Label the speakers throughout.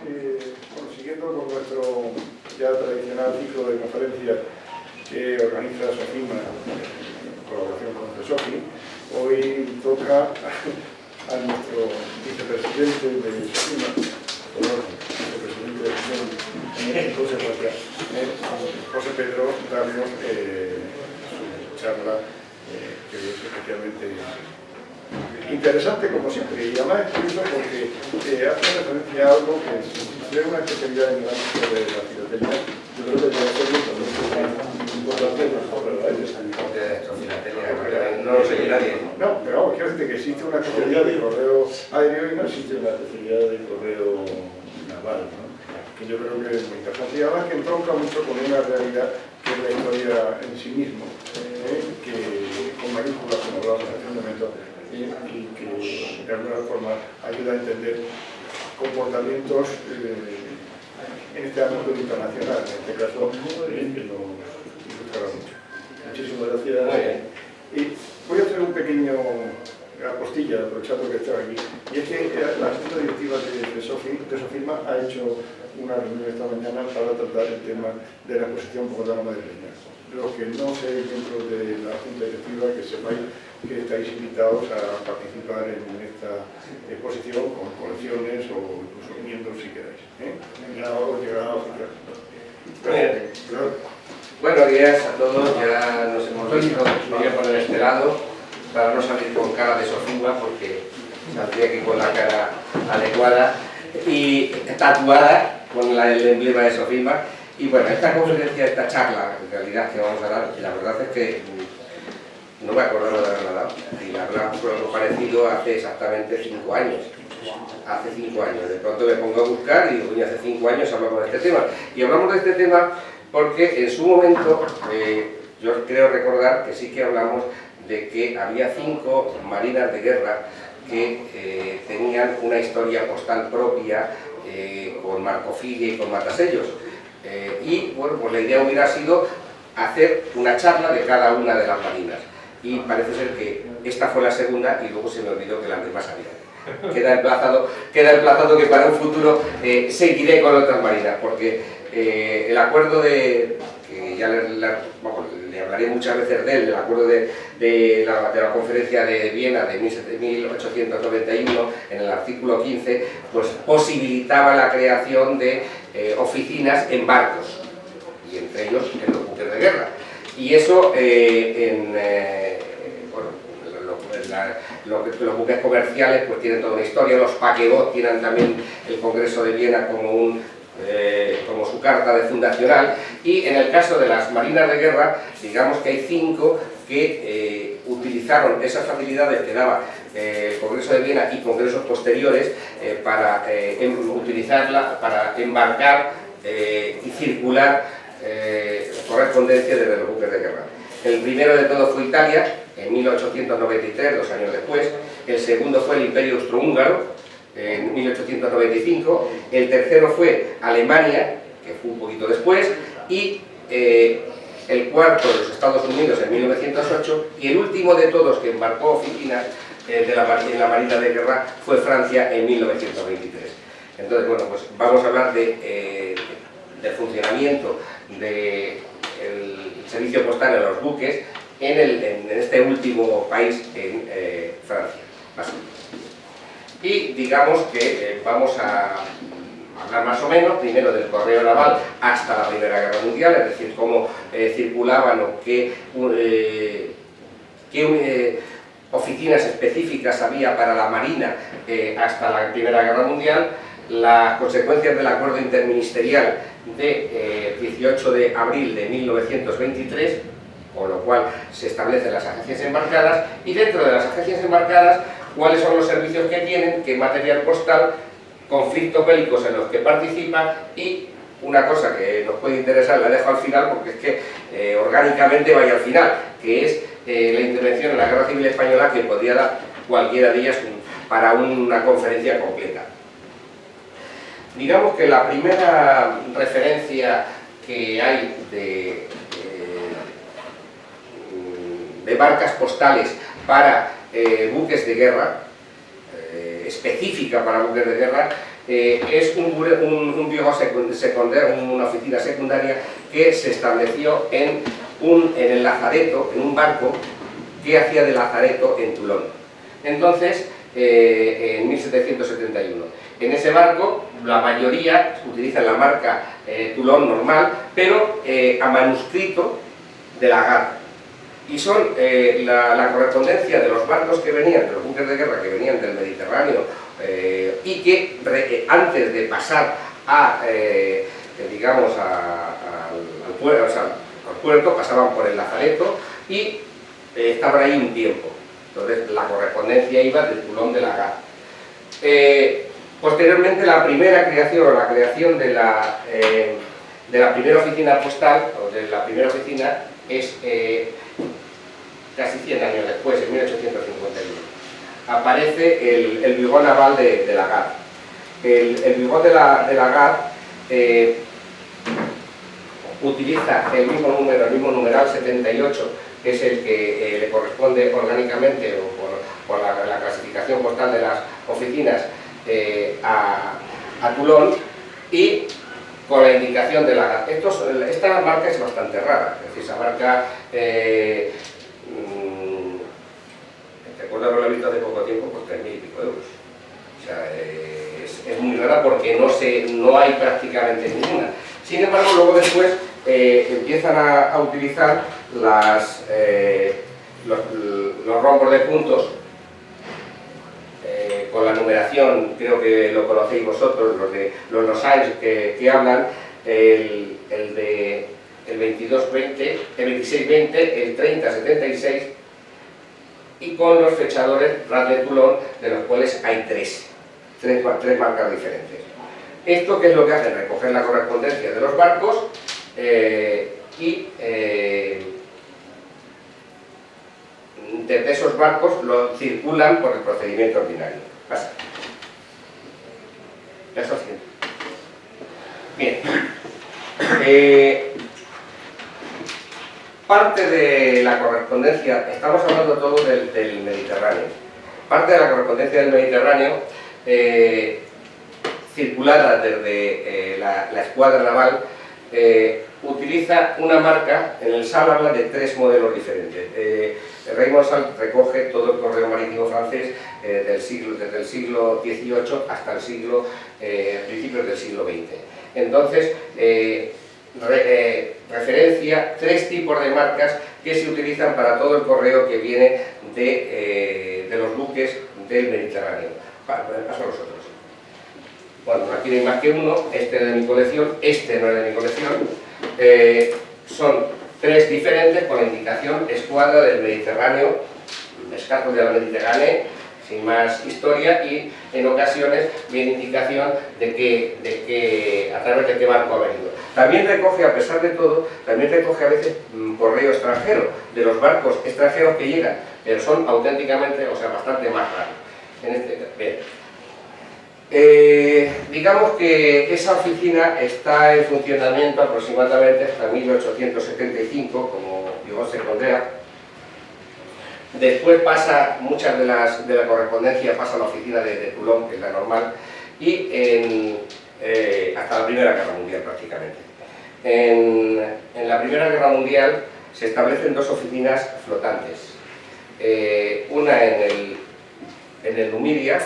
Speaker 1: Bueno, siguiendo con nuestro ya tradicional ciclo de conferencias que organiza SOFIMA en colaboración con CESOFI, hoy toca a nuestro vicepresidente de SOFIMA, vicepresidente de SOFIMA, José Pedro, darnos su charla, que es especialmente interesante como siempre, y además es curioso porque hace referencia a algo que es una especialidad en el ámbito de la filatelia. Yo creo que debe ser muy importante
Speaker 2: no lo sé nadie.
Speaker 1: No, pero vamos, quiero decirte que existe una especialidad de correo aéreo y no existe una especialidad de correo naval, ¿no? Que yo creo que es muy interesante y además que entronca mucho con una realidad que es la historia en sí mismo, que con mayúsculas, como hablábamos hace un momento, y que de alguna forma ayuda a entender comportamientos en este ámbito internacional, en este caso, que nos gustará mucho. Muchísimas gracias. Y voy a hacer un pequeño apostilla, aprovechando que estaba aquí, y es que la Junta Directiva de SOFIMA ha hecho una reunión esta mañana para tratar el tema de la exposición bogotana madrileña. Los que no seáis dentro de la Junta Directiva, que sepáis que estáis invitados a participar en esta exposición con colecciones o incluso miembros si queráis. Ya os llegará a oficiar.
Speaker 2: Buenos días a todos, ya nos hemos visto, me voy a poner este lado para no salir con cara de SOFIMA porque saldría aquí con la cara adecuada y tatuada con el emblema de SOFIMA. Y bueno, esta conferencia, esta charla en realidad que vamos a dar, la verdad es que no me acordaba de haberla dado y la verdad fue algo parecido hace exactamente 5 años. Hace 5 años, de pronto me pongo a buscar y digo, oye, hace 5 años hablamos de este tema. Y hablamos de este tema porque en su momento, yo creo recordar que sí que hablamos de que había 5 marinas de guerra que tenían una historia postal propia con marcofilia y con matasellos. Y bueno, pues la idea hubiera sido hacer una charla de cada una de las marinas. Y parece ser que esta fue la segunda y luego se me olvidó que las demás había. Queda emplazado que para un futuro seguiré con otras marinas, porque el acuerdo que ya le hablaré muchas veces de él, el acuerdo de la conferencia de Viena de 1891, en el artículo 15, pues posibilitaba la creación de oficinas en barcos, y entre ellos en los buques de guerra. Y eso los buques comerciales pues tienen toda una historia, los paquebots tienen también el Congreso de Viena como su carta de fundacional, y en el caso de las marinas de guerra, digamos que hay 5 que utilizaron esas facilidades que daba el Congreso de Viena y congresos posteriores para utilizarla, para embarcar y circular correspondencia desde los buques de guerra. El primero de todos fue Italia, en 1893, 2 años después. El segundo fue el Imperio Austrohúngaro, en 1895. El tercero fue Alemania, que fue un poquito después. Y el cuarto de los Estados Unidos en 1908. Y el último de todos que embarcó oficinas en la Marina de Guerra fue Francia en 1923. Entonces, bueno, pues vamos a hablar del funcionamiento del servicio postal en los buques en este último país, en Francia. Y digamos que vamos a hablar más o menos primero del correo naval hasta la Primera Guerra Mundial, es decir, cómo circulaban o qué oficinas específicas había para la Marina hasta la Primera Guerra Mundial, las consecuencias del acuerdo interministerial de 18 de abril de 1923, con lo cual se establecen las agencias embarcadas, y dentro de las agencias embarcadas cuáles son los servicios que tienen, qué material postal, conflictos bélicos en los que participan, y una cosa que nos puede interesar, la dejo al final porque es que orgánicamente vaya al final, que es la intervención en la Guerra Civil Española, que podría dar cualquiera de ellas para una conferencia completa. Digamos que la primera referencia que hay de marcas postales para buques de guerra, específica para buques de guerra, es un biólogo secundario, una oficina secundaria que se estableció en el Lazareto, en un barco que hacía de Lazareto en Toulon. Entonces, en 1771. En ese barco, la mayoría utilizan la marca Toulon normal, pero a manuscrito de Lagarde. Y son la correspondencia de los barcos que venían, de los buques de guerra que venían del Mediterráneo, y que antes de pasar digamos, al puerto, pasaban por el Lazareto y estaban ahí un tiempo. Entonces la correspondencia iba del Toulon de Lagarde. Posteriormente la creación de la primera oficina postal, o de la primera oficina, es casi 100 años después, en 1851. Aparece el Bureau naval de Lagarde. El Bureau de Lagarde utiliza el mismo número, el mismo numeral 78, que es el que le corresponde orgánicamente o por la clasificación postal de las oficinas a Toulon, y con la indicación de Lagarde. Esta marca es bastante rara, es decir, esa marca recuerdo haberla visto hace poco tiempo por 3.000 y pico euros. O sea, es muy rara porque no hay prácticamente ninguna. Sin embargo, luego después empiezan a utilizar los rombos de puntos con la numeración, creo que lo conocéis vosotros, los Losange que hablan, el 2220, el 2620, el 3076, y con los fechadores Ras de Toulon, de los cuales hay tres marcas diferentes. Esto, ¿qué es lo que hacen? Recoger la correspondencia de los barcos y desde esos barcos lo circulan por el procedimiento ordinario. Pasa. Eso sí. Bien. Parte de la correspondencia, estamos hablando todo del Mediterráneo, parte de la correspondencia del Mediterráneo circulada desde la escuadra naval utiliza una marca. En el SAL habla de 3 modelos diferentes. Raymond SAL recoge todo el correo marítimo francés desde el siglo XVIII hasta principios del siglo XX. Entonces, referencia 3 tipos de marcas que se utilizan para todo el correo que viene de los buques del Mediterráneo. Paso a los otros. Bueno, aquí no hay más que uno, este es de mi colección, este no es de mi colección. Son 3 diferentes con la indicación escuadra del Mediterráneo, escasos de la Mediterránea, sin más historia, y en ocasiones viene indicación de que a través de qué barco ha venido. También recoge, a pesar de todo, también recoge a veces correo extranjero, de los barcos extranjeros que llegan, pero son auténticamente, o sea, bastante más raros. Bien. Digamos que esa oficina está en funcionamiento aproximadamente hasta 1875, como digo, secundaria. Después pasa, muchas de la correspondencia pasa a la oficina de Toulon, que es la normal, y hasta la Primera Guerra Mundial prácticamente. En la Primera Guerra Mundial se establecen 2 oficinas flotantes, una en el Numidia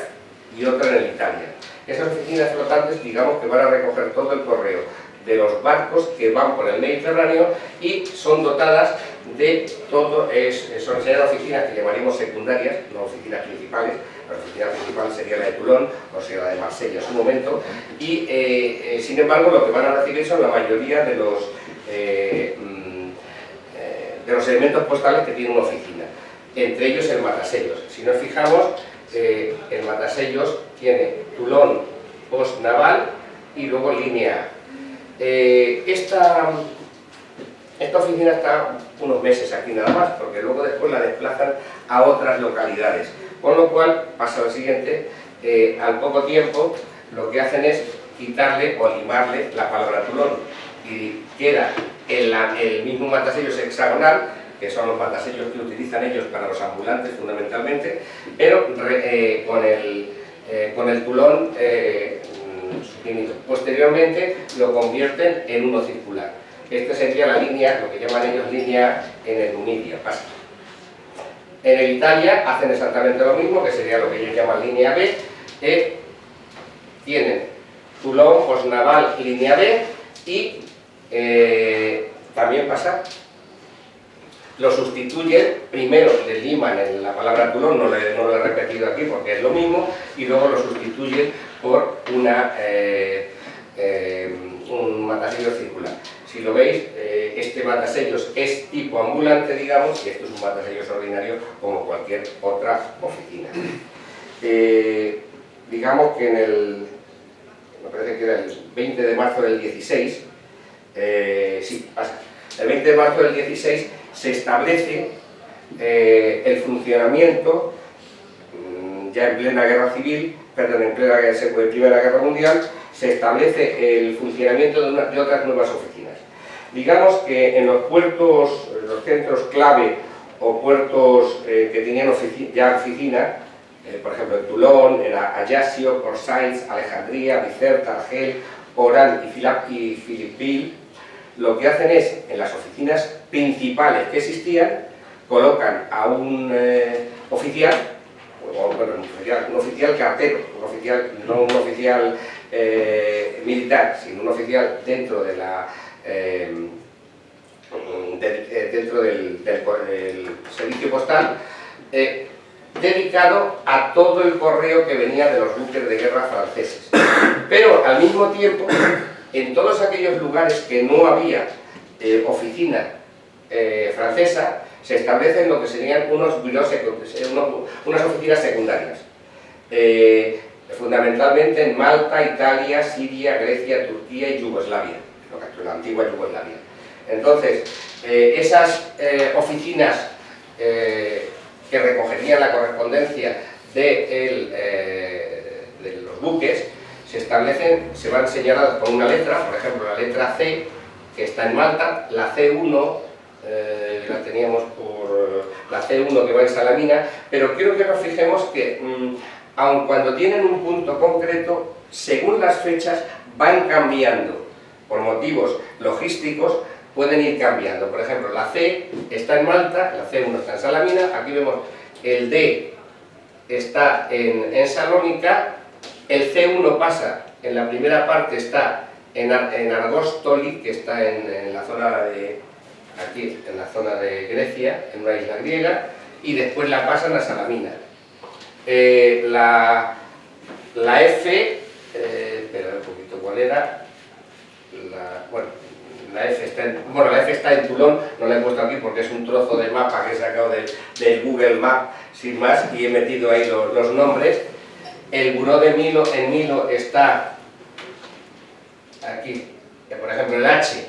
Speaker 2: y otra en el Italia. Esas oficinas flotantes, digamos que van a recoger todo el correo de los barcos que van por el Mediterráneo y son dotadas de todo, serían oficinas que llamaríamos secundarias, no oficinas principales. La oficina principal sería la de Toulon o sería la de Marsella en su momento, y sin embargo lo que van a recibir son la mayoría de los elementos postales que tiene una oficina, entre ellos el matasellos. Si nos fijamos, el matasellos tiene Toulon post naval y luego línea A. Esta oficina está unos meses aquí nada más, porque luego después la desplazan a otras localidades, con lo cual pasa lo siguiente: al poco tiempo lo que hacen es quitarle o limarle la palabra Toulon y queda el mismo matasellos hexagonal, que son los matasellos que utilizan ellos para los ambulantes fundamentalmente, pero con el Toulon pequeñito. Posteriormente lo convierten en uno circular. Esta sería la línea, lo que llaman ellos línea en el Numidia, pasa. En el Italia hacen exactamente lo mismo, que sería lo que ellos llaman línea B. Tienen Toulon, Osnaval, línea B, y también pasa, lo sustituyen, primero le liman en la palabra Toulon, no lo he repetido aquí porque es lo mismo, y luego lo sustituyen por un matasellos circular. Si lo veis, este matasellos es tipo ambulante, digamos, y esto es un matasellos ordinario como cualquier otra oficina. Digamos que me parece que era el 20 de marzo del 16, sí, pasa. El 20 de marzo del 16 se establece el funcionamiento, ya en plena guerra civil, perdón, en plena Primera Guerra Mundial, se establece el funcionamiento de otras nuevas oficinas. Digamos que en los puertos, los centros clave o puertos que tenían ya oficina, por ejemplo en Toulon, en Ajaccio, Port Said, Alejandría, Bizerta, Argel, Oran y Philippeville, lo que hacen es, en las oficinas principales que existían, colocan a un oficial, bueno, un oficial cartero, no un oficial militar, sino un oficial dentro de dentro del servicio postal, dedicado a todo el correo que venía de los buques de guerra franceses. Pero al mismo tiempo, en todos aquellos lugares que no había oficina francesa, se establecen lo que serían unas oficinas secundarias, fundamentalmente en Malta, Italia, Siria, Grecia, Turquía y Yugoslavia, la antigua Yugoslavia. Entonces, esas oficinas que recogerían la correspondencia de los buques se establecen, se van señaladas con una letra, por ejemplo la letra C, que está en Malta, la C1, la teníamos por la C1 que va en Salamina, pero quiero que nos fijemos que, aun cuando tienen un punto concreto, según las fechas van cambiando, por motivos logísticos, pueden ir cambiando. Por ejemplo, la C está en Malta, la C1 está en Salamina, aquí vemos el D está en Salónica, el C1 pasa, en la primera parte está en Argostoli, que está en la zona de, aquí, en la zona de Grecia, en una isla griega, y después la pasan a Salamina. La F, espera un poquito, ¿cuál era? La F está en Toulon, no la he puesto aquí porque es un trozo de mapa que he sacado del Google Map sin más y he metido ahí los nombres. El Buró de Milo en Milo está aquí, por ejemplo el H,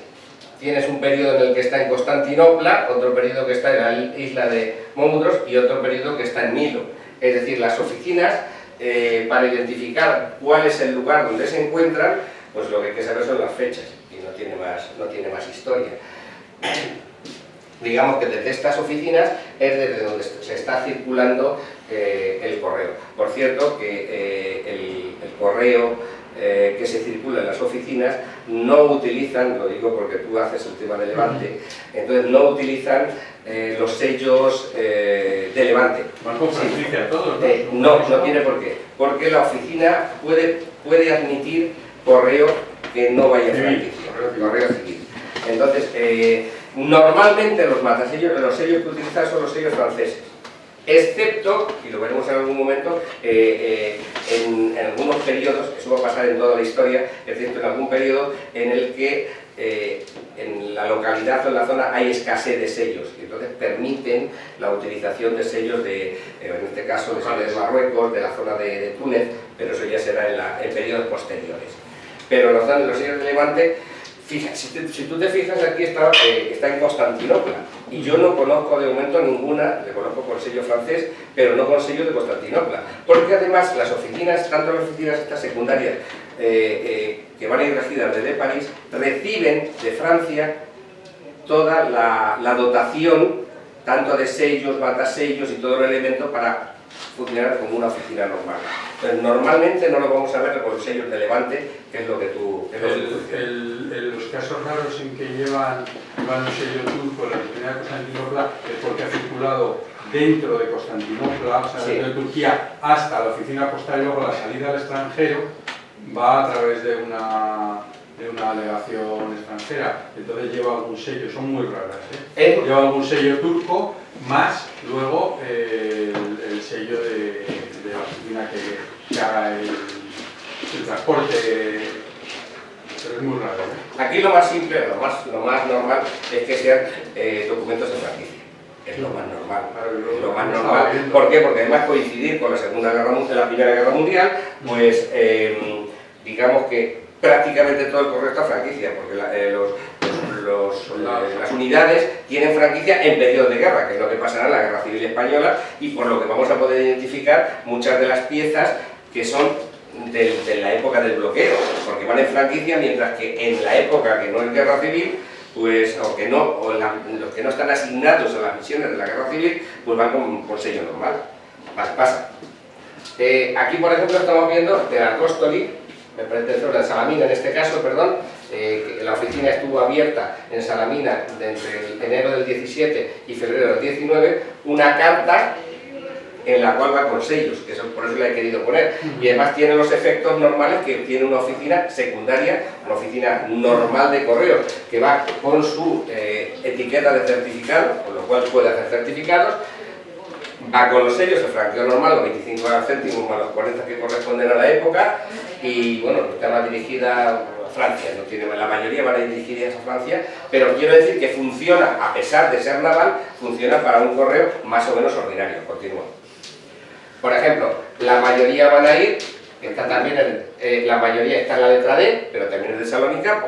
Speaker 2: tienes un periodo en el que está en Constantinopla, otro periodo que está en la isla de Momudros y otro periodo que está en Milo. Es decir, las oficinas, para identificar cuál es el lugar donde se encuentran, pues lo que hay que saber son las fechas. No tiene más historia. Digamos que desde estas oficinas es desde donde se está circulando el correo. Por cierto, que el correo que se circula en las oficinas no utilizan, lo digo porque tú haces el tema de Levante, entonces no utilizan los sellos de Levante. No tiene por qué, porque la oficina puede admitir correo que no vaya franquicia, correo civil. Entonces, normalmente los matasellos, los sellos que utilizan son los sellos franceses, excepto, y lo veremos en algún momento, en algunos periodos, eso va a pasar en toda la historia, excepto en algún periodo en el que en la localidad o en la zona hay escasez de sellos, y entonces permiten la utilización de sellos en este caso de sellos de Marruecos, de la zona de Túnez, pero eso ya será en periodos posteriores. Pero los sellos de Levante, fíjate, si tú te fijas, aquí está en Constantinopla, y yo no conozco de momento ninguna, le conozco con sello francés, pero no con sello de Constantinopla, porque además las oficinas, tanto las oficinas estas secundarias que van a ir regidas desde París, reciben de Francia toda la dotación, tanto de sellos, matasellos y todo el elemento para funcionar como una oficina normal. Entonces, normalmente no lo vamos a ver con sellos de levante, que es lo que tú...
Speaker 3: Los casos raros en que llevan un sello turco en la oficina de Constantinopla es porque ha circulado dentro de Constantinopla, o sea, desde Turquía hasta la oficina postal, y luego la salida al extranjero va a través de una delegación extranjera, entonces lleva algún sello, son muy raras, lleva algún sello turco más luego el sello de la oficina que haga el transporte, pero es muy raro.
Speaker 2: Aquí lo más simple, lo más normal es que sean documentos de franquicia. Es lo más normal. Lo más normal. ¿Por qué? Porque además coincidir con la Primera Guerra Mundial, pues digamos que prácticamente todo el correo está franquicia, porque las unidades tienen franquicia en periodo de guerra, que es lo que pasará en la Guerra Civil Española, y por lo que vamos a poder identificar muchas de las piezas que son de la época del bloqueo, porque van en franquicia, mientras que en la época que no es Guerra Civil, pues, los que no están asignados a las misiones de la Guerra Civil, pues van con sello normal. Pasa. Aquí, por ejemplo, estamos viendo de Arcóstoli, me parece de Salamina en este caso, perdón, que la oficina estuvo abierta en Salamina entre enero del 17 y febrero del 19, una carta en la cual va con sellos, que por eso la he querido poner, y además tiene los efectos normales que tiene una oficina secundaria, una oficina normal de correos, que va con su etiqueta de certificado, con lo cual puede hacer certificados, va con los sellos, el franqueo normal, los 25 céntimos más los 40 que corresponden a la época, y bueno, está más dirigida a Francia, no tiene, la mayoría van a ir dirigidas a Francia, pero quiero decir que funciona, a pesar de ser naval, funciona para un correo más o menos ordinario. Continúa. Por ejemplo, la mayoría van a ir, está también la mayoría está en la letra D, pero también es de Salónica,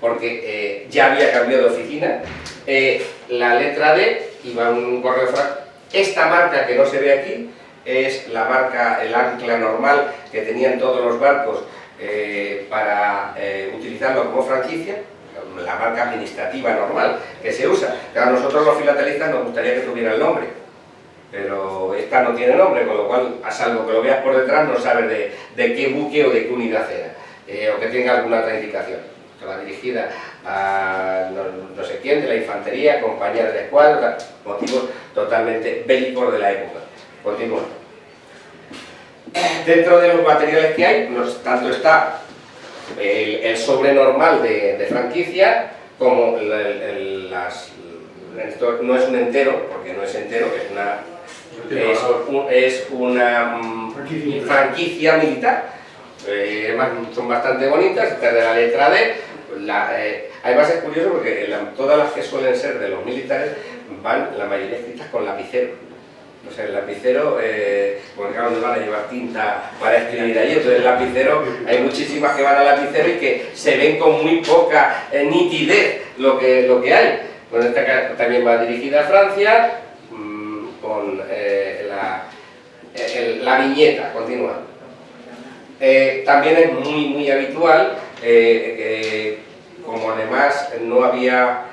Speaker 2: porque ya había cambiado de oficina. La letra D iba en un correo francés. Esta marca que no se ve aquí es la marca, el ancla normal que tenían todos los barcos para utilizarlo como franquicia, la marca administrativa normal que se usa. A nosotros los filatelistas nos gustaría que tuviera el nombre, pero esta no tiene nombre, con lo cual, a salvo que lo veas por detrás, no sabes de qué buque o de qué unidad era, o que tenga alguna otra indicación. Que va dirigida a no sé quién, de la infantería, compañía de la escuadra, motivos totalmente bélicos de la época. Continúa. Dentro de los materiales que hay, tanto está el sobre normal de franquicia, como esto no es un entero, porque no es entero, es una franquicia militar. Además son bastante bonitas, esta es de la letra D. Además es curioso porque todas las que suelen ser de los militares van la mayoría escritas con lapicero. O sea, el lapicero, porque claro, no van a llevar tinta para escribir ahí, entonces el lapicero, hay muchísimas que van al lapicero y que se ven con muy poca nitidez lo que hay. Bueno, esta también va dirigida a Francia, con la viñeta, continúa. También es muy habitual, como además no había,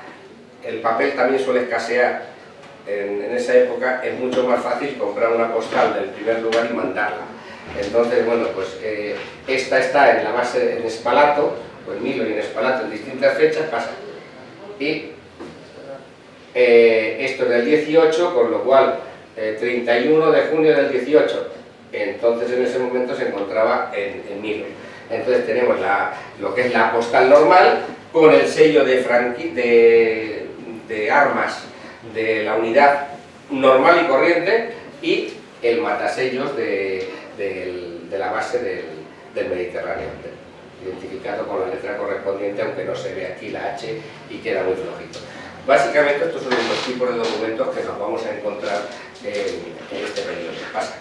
Speaker 2: el papel también suele escasear en esa época, es mucho más fácil comprar una postal del primer lugar y mandarla. Entonces, bueno, pues esta está en la base en Spalato, o en Milo y en Spalato en distintas fechas, pasa. Y esto es del 18, con lo cual 31 de junio del 18, entonces en ese momento se encontraba en Milo. Entonces tenemos lo que es la postal normal, con el sello de armas de la unidad normal y corriente, y el matasellos de la base del Mediterráneo, identificado con la letra correspondiente, aunque no se ve aquí la H y queda muy flojito. Básicamente estos son los tipos de documentos que nos vamos a encontrar en este periodo. Pasa.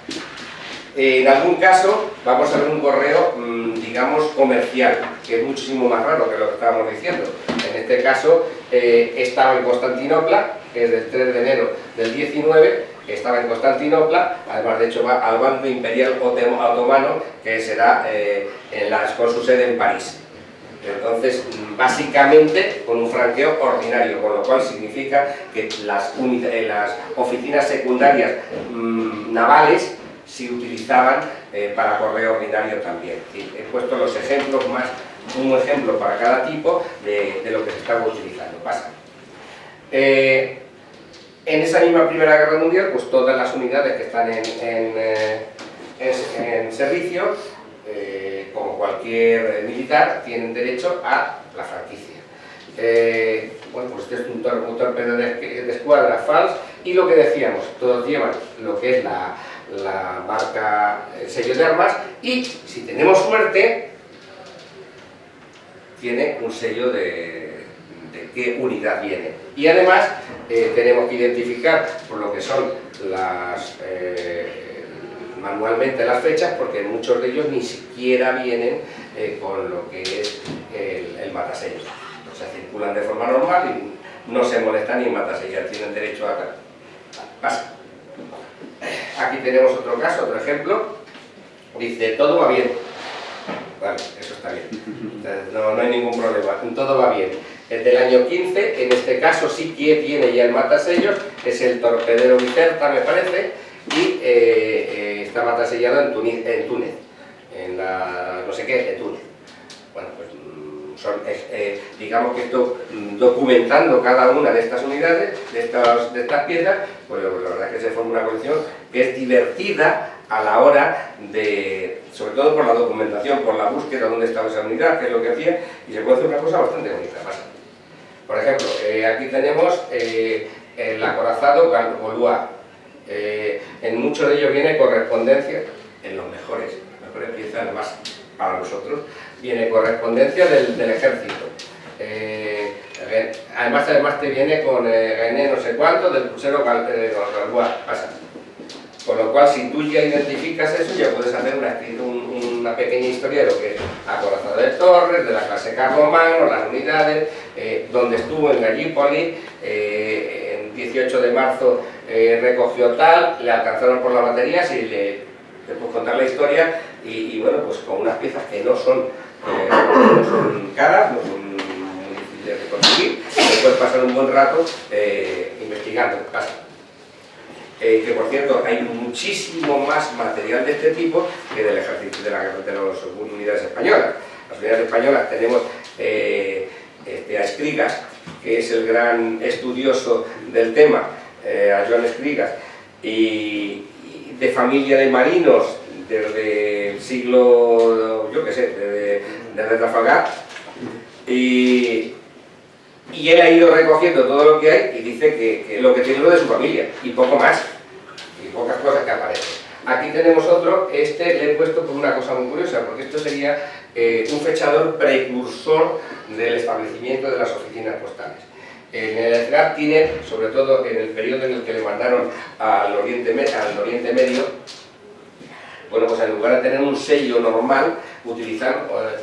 Speaker 2: En algún caso vamos a ver un correo, digamos, comercial, que es muchísimo más raro que lo que estábamos diciendo. En este caso estaba en Constantinopla, que es del 3 de enero del 19, estaba en Constantinopla, además de hecho va al Banco Imperial Otomano, que será con su sede en París. Entonces, básicamente con un franqueo ordinario, con lo cual significa que las oficinas secundarias navales se utilizaban para correo ordinario también. He puesto los ejemplos un ejemplo para cada tipo de lo que se estaba utilizando. Pasa. En esa misma Primera Guerra Mundial, pues todas las unidades que están en servicio, como cualquier militar, tienen derecho a la franquicia. Bueno, pues este es un torpedo de escuadra FALS, y lo que decíamos, todos llevan lo que es la marca, el sello de armas, y si tenemos suerte, tiene un sello de qué unidad viene. Y además tenemos que identificar por lo que son manualmente las fechas, porque muchos de ellos ni siquiera vienen con lo que es el matasellos. O sea, circulan de forma normal y no se molestan ni en matasellos, tienen derecho a... Pasa. Aquí tenemos otro caso, otro ejemplo. Dice, todo va bien. Vale, eso está bien. Entonces, no hay ningún problema, todo va bien. El del año 15, en este caso sí que tiene ya el matasellos, es el torpedero Vicerta, me parece, y está matasellado en Túnez, en la no sé qué, de Túnez. Bueno, pues digamos que esto, documentando cada una de estas unidades, de estas piezas, pues la verdad es que se forma una colección que es divertida a la hora de, sobre todo por la documentación, por la búsqueda de dónde estaba esa unidad, qué es lo que hacía, y se puede hacer una cosa bastante bonita. Por ejemplo, aquí tenemos el acorazado Gaulois. En muchos de ellos viene correspondencia, en los mejores piezas, más para nosotros, viene correspondencia del ejército. Además te viene con René no sé cuánto, del crucero Gaulois, pasa. Con lo cual, si tú ya identificas eso, ya puedes hacer una pequeña historia de lo que es acorazado de Torres, de la clase Carlomagno, las unidades, donde estuvo en Gallipoli, en 18 de marzo recogió tal, le alcanzaron por las baterías y le puedo contar la historia, y bueno, pues con unas piezas que no son caras, no son muy difíciles de conseguir, puedes pasar un buen rato investigando. Pasa. Que por cierto, hay muchísimo más material de este tipo que del ejército de las unidades españolas. Las unidades españolas tenemos a Escrigas, que es el gran estudioso del tema, a Joan Escrigas, y de familia de marinos desde el siglo, yo qué sé, desde Trafalgar, y él ha ido recogiendo todo lo que hay y dice que lo que tiene es lo de su familia y poco más, y pocas cosas que aparecen. Aquí tenemos otro, le he puesto por una cosa muy curiosa, porque esto sería un fechador precursor del establecimiento de las oficinas postales. En el Edgar Tiner, sobre todo en el periodo en el que le mandaron al Oriente Medio, bueno, pues en lugar de tener un sello normal,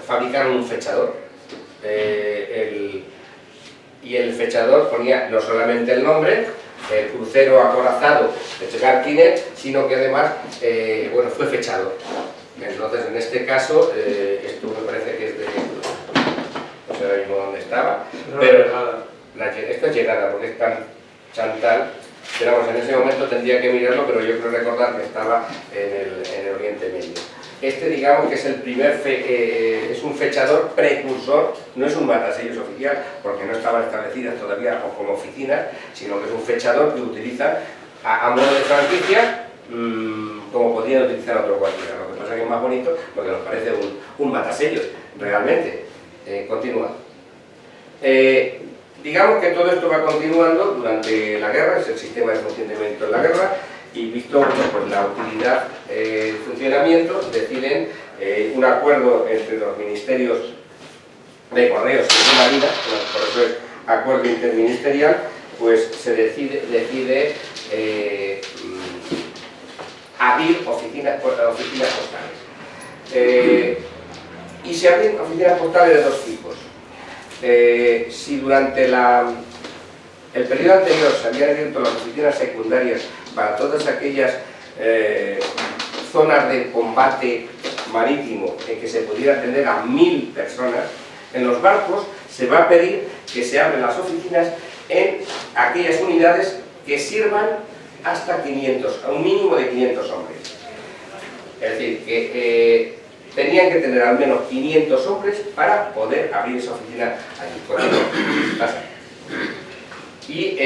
Speaker 2: fabricaron un fechador. Y el fechador ponía no solamente el nombre, el crucero acorazado de Edgar Tiner, sino que además, bueno, fue fechado. Entonces, en este caso, esto me parece que es de... no sé ahora mismo dónde estaba, pero esto es llegada, porque es tan chantal, pero vamos, en ese momento tendría que mirarlo, pero yo creo recordar que estaba en el Oriente Medio. Digamos que es el primer, es un fechador precursor, no es un matasellos oficial, porque no estaban establecidas todavía como oficinas, sino que es un fechador que utilizan a modo de franquicia, como podrían utilizar otro cualquiera. Lo que pasa es que es más bonito, porque nos parece un matasellos, realmente. Continúa. Digamos que todo esto va continuando durante la guerra, es el sistema de funcionamiento en la guerra, y visto pues, la utilidad y funcionamiento, deciden un acuerdo entre los ministerios de Correos y de Marina, por eso es acuerdo interministerial, pues se decide abrir oficinas postales. Y se abren oficinas postales de dos tipos. Si durante el periodo anterior se habían abierto las oficinas secundarias para todas aquellas zonas de combate marítimo en que se pudiera atender a 1000 personas, en los barcos se va a pedir que se abren las oficinas en aquellas unidades que sirvan hasta 500, a un mínimo de 500 hombres. Es decir, que tenían que tener al menos 500 hombres para poder abrir esa oficina allí. Pasa. Y,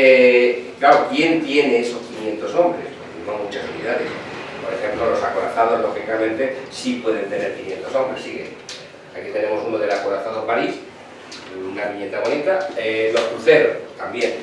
Speaker 2: claro, ¿quién tiene esos 500 hombres? No muchas unidades. Por ejemplo, los acorazados, lógicamente, sí pueden tener 500 hombres. Sigue. Aquí tenemos uno del acorazado París, una viñeta bonita. Los cruceros también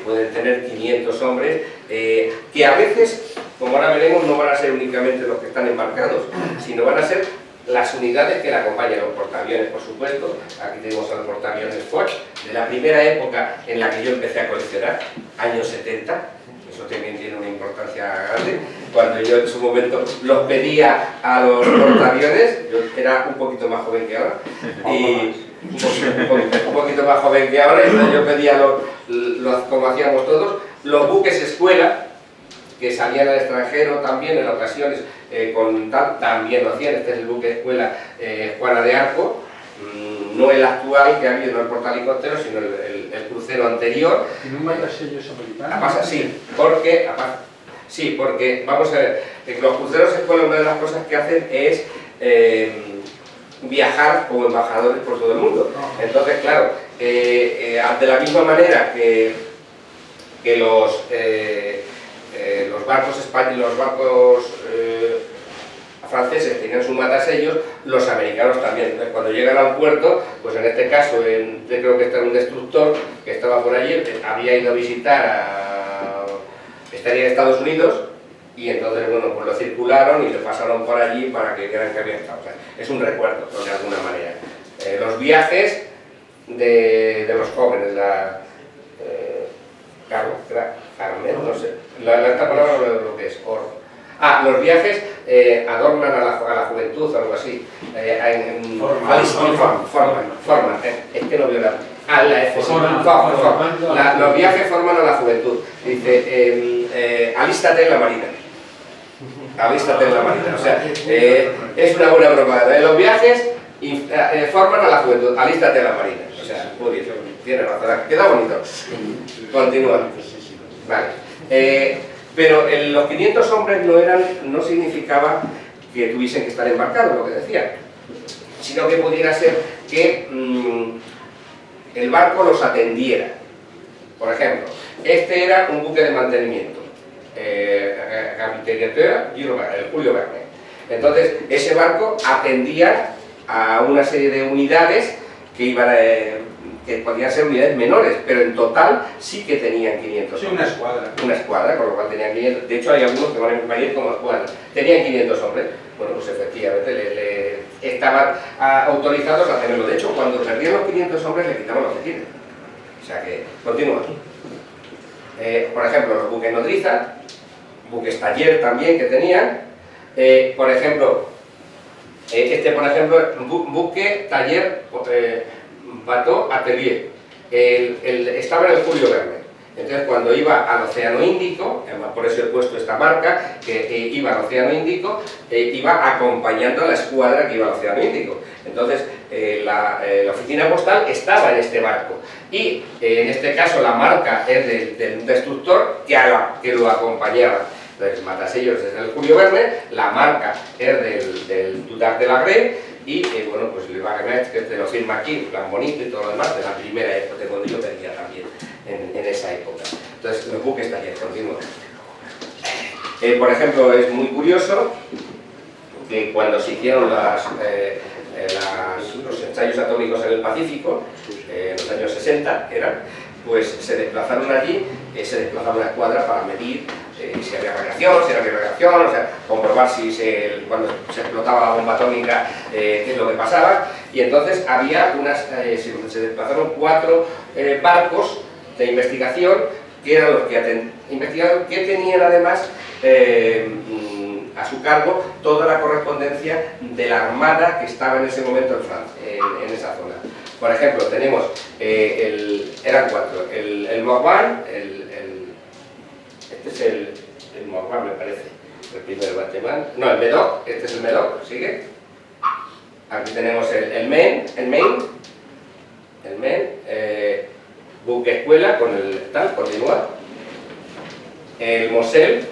Speaker 2: pueden tener 500 hombres, que a veces, como ahora veremos, no van a ser únicamente los que están embarcados, sino van a ser las unidades que le acompañan, los portaaviones, por supuesto. Aquí tenemos a los portaaviones Foch, de la primera época en la que yo empecé a coleccionar, años 70. Eso también tiene una importancia grande. Cuando yo en su momento los pedía a los portaaviones, yo era un poquito más joven que ahora, y un poquito más joven que ahora, entonces yo pedía, como hacíamos todos, los buques escuela, que salían al extranjero también en ocasiones, también lo hacían. Este es el buque escuela Juana de Arco, no el actual que ha habido, no el portahelicóptero, sino el crucero anterior.
Speaker 3: ¿Y no manda sellos americanos?
Speaker 2: Sí, porque vamos a ver, los cruceros escuela, una de las cosas que hacen es viajar como embajadores por todo el mundo. Entonces, claro, de la misma manera que los barcos españoles, los barcos franceses tenían su matasellos, los americanos también. Entonces, cuando llegan al puerto, pues en este caso, creo que está un destructor que estaba por allí, había ido a visitar estaría en Estados Unidos, y entonces, bueno, pues lo circularon y lo pasaron por allí para que vieran que había estado. O sea, es un recuerdo, de alguna manera. Los viajes de los jóvenes, Carmen, no sé, esta palabra no lo que es, los viajes adornan a la juventud o algo así. Forman. Es que no veo los viajes forman a la juventud. Dice, alístate en la marina. Alístate en la marina. O sea, es una buena propaganda. Los viajes forman a la juventud. Alístate en la marina. O sea, muy bien, tiene razón. Queda bonito. Continúa. Vale. Pero los 500 hombres no significaba que tuviesen que estar embarcados, lo que decía, sino que pudiera ser que el barco los atendiera. Por ejemplo, este era un buque de mantenimiento, el Julio Verne. Entonces, ese barco atendía a una serie de unidades que iban que podían ser unidades menores, pero en total sí que tenían 500
Speaker 3: sí,
Speaker 2: hombres.
Speaker 3: una escuadra. Una
Speaker 2: escuadra, con lo cual tenían 500. De hecho, hay algunos que van a ir como escuadra. Tenían 500 hombres. Bueno, pues efectivamente estaban autorizados a tenerlo. De hecho, cuando perdieron los 500 hombres, le quitaban los oficinas. O sea que, continúa. Por ejemplo, los buques nodriza, buques taller también que tenían. Por ejemplo, por ejemplo, buque taller Bateau Atelier, estaba en el Julio Verne. Entonces, cuando iba al Océano Índico, por eso he puesto esta marca, que iba al Océano Índico, iba acompañando a la escuadra que iba al Océano Índico. Entonces, la oficina postal estaba en este barco, y en este caso la marca es del destructor que lo acompañaba. Entonces, matasellos desde el Julio Verne, la marca es del Dudar de la Grey, y bueno, pues Le Wagner, que te lo firma aquí, plan bonito y todo lo demás, de la primera época, de cuando yo pedía también en esa época. Entonces, los buques taller, continuo. Por ejemplo, es muy curioso que cuando se hicieron los ensayos atómicos en el Pacífico, en los años 60 pues se desplazaron allí, se desplazaron una escuadra para medir si había radiación, si no había radiación, o sea, comprobar cuando se explotaba la bomba atómica, qué es lo que pasaba. Y entonces había se desplazaron 4 barcos de investigación, que eran los que investigaron, que tenían además a su cargo toda la correspondencia de la armada que estaba en ese momento en Francia, en esa zona. Por ejemplo, tenemos, eran 4, el Morvan, este es el Morvan, me parece, el primer Bateman, no, el Medoc, este es el Medoc, ¿sigue? Aquí tenemos el Maine, el MEN, buque escuela con el tal, continúa, el Mosel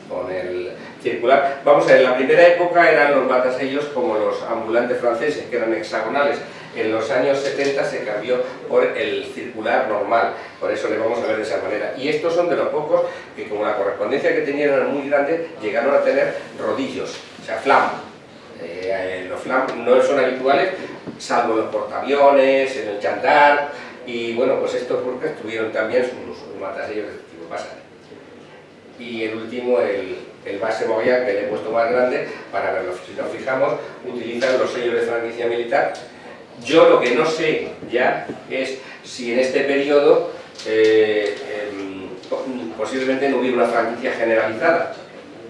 Speaker 2: con el circular. Vamos a ver, en la primera época eran los matasellos como los ambulantes franceses, que eran hexagonales. En los años 70 se cambió por el circular normal, por eso le vamos a ver de esa manera. Y estos son de los pocos que, como la correspondencia que tenían era muy grande, llegaron a tener rodillos, o sea, flam. Los flam no son habituales, salvo en los portaaviones, en el Chantar, y bueno, pues estos buques tuvieron también sus matasellos de este tipo. Pasa. Y el último, el base Mogollán, que le he puesto más grande para verlo. Si nos fijamos, utilizan los sellos de franquicia militar. Yo lo que no sé ya es si en este periodo posiblemente no hubiera una franquicia generalizada,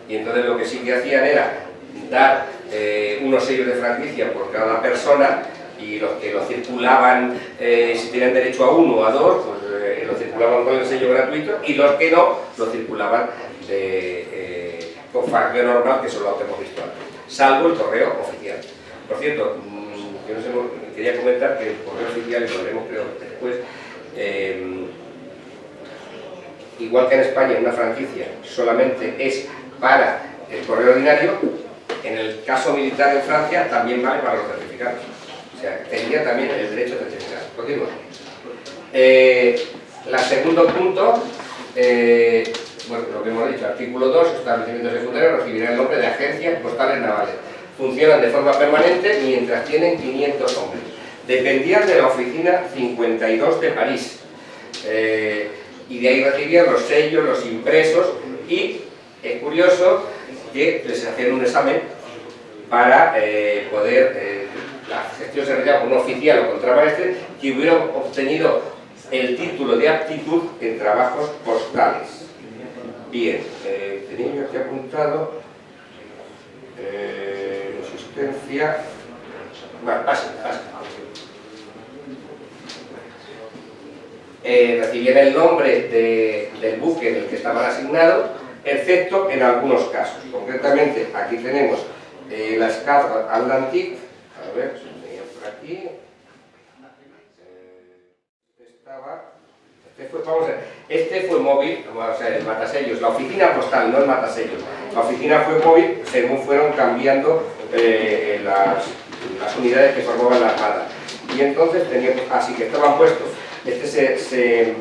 Speaker 2: y entonces lo que sí que hacían era dar unos sellos de franquicia por cada persona, y los que lo circulaban, si tenían derecho a uno o a dos, pues lo circulaban con el sello gratuito, y los que no, lo circulaban con franquia normal, que eso es lo que hemos visto antes, salvo el correo oficial. Por cierto, que no sé, quería comentar que el correo oficial, y lo veremos creo después, igual que en España una franquicia solamente es para el correo ordinario, en el caso militar en Francia también vale para los certificados. O sea, tendría también el derecho a certificar. Continúa. El segundo punto, bueno, lo que hemos dicho, artículo 2, establecimientos secundarios recibirán el nombre de agencias postales navales. Funcionan de forma permanente mientras tienen 500 hombres. Dependían de la oficina 52 de París. Y de ahí recibían los sellos, los impresos, y es curioso que les hacían un examen para poder, la gestión se realizaba con un oficial o contramaestre que hubiera obtenido el título de aptitud en trabajos postales. Bien, tenía yo aquí apuntado asistencia. Bueno, pasa. Recibían el nombre del buque en el que estaban asignados, excepto en algunos casos. Concretamente, aquí tenemos la Escadra Atlantique. A ver, si tenía por aquí. Este fue móvil, o sea, el matasellos, la oficina postal, no el matasellos. La oficina fue móvil según fueron cambiando las unidades que formaban la Armada. Y entonces teníamos, así que estaban puestos. Este se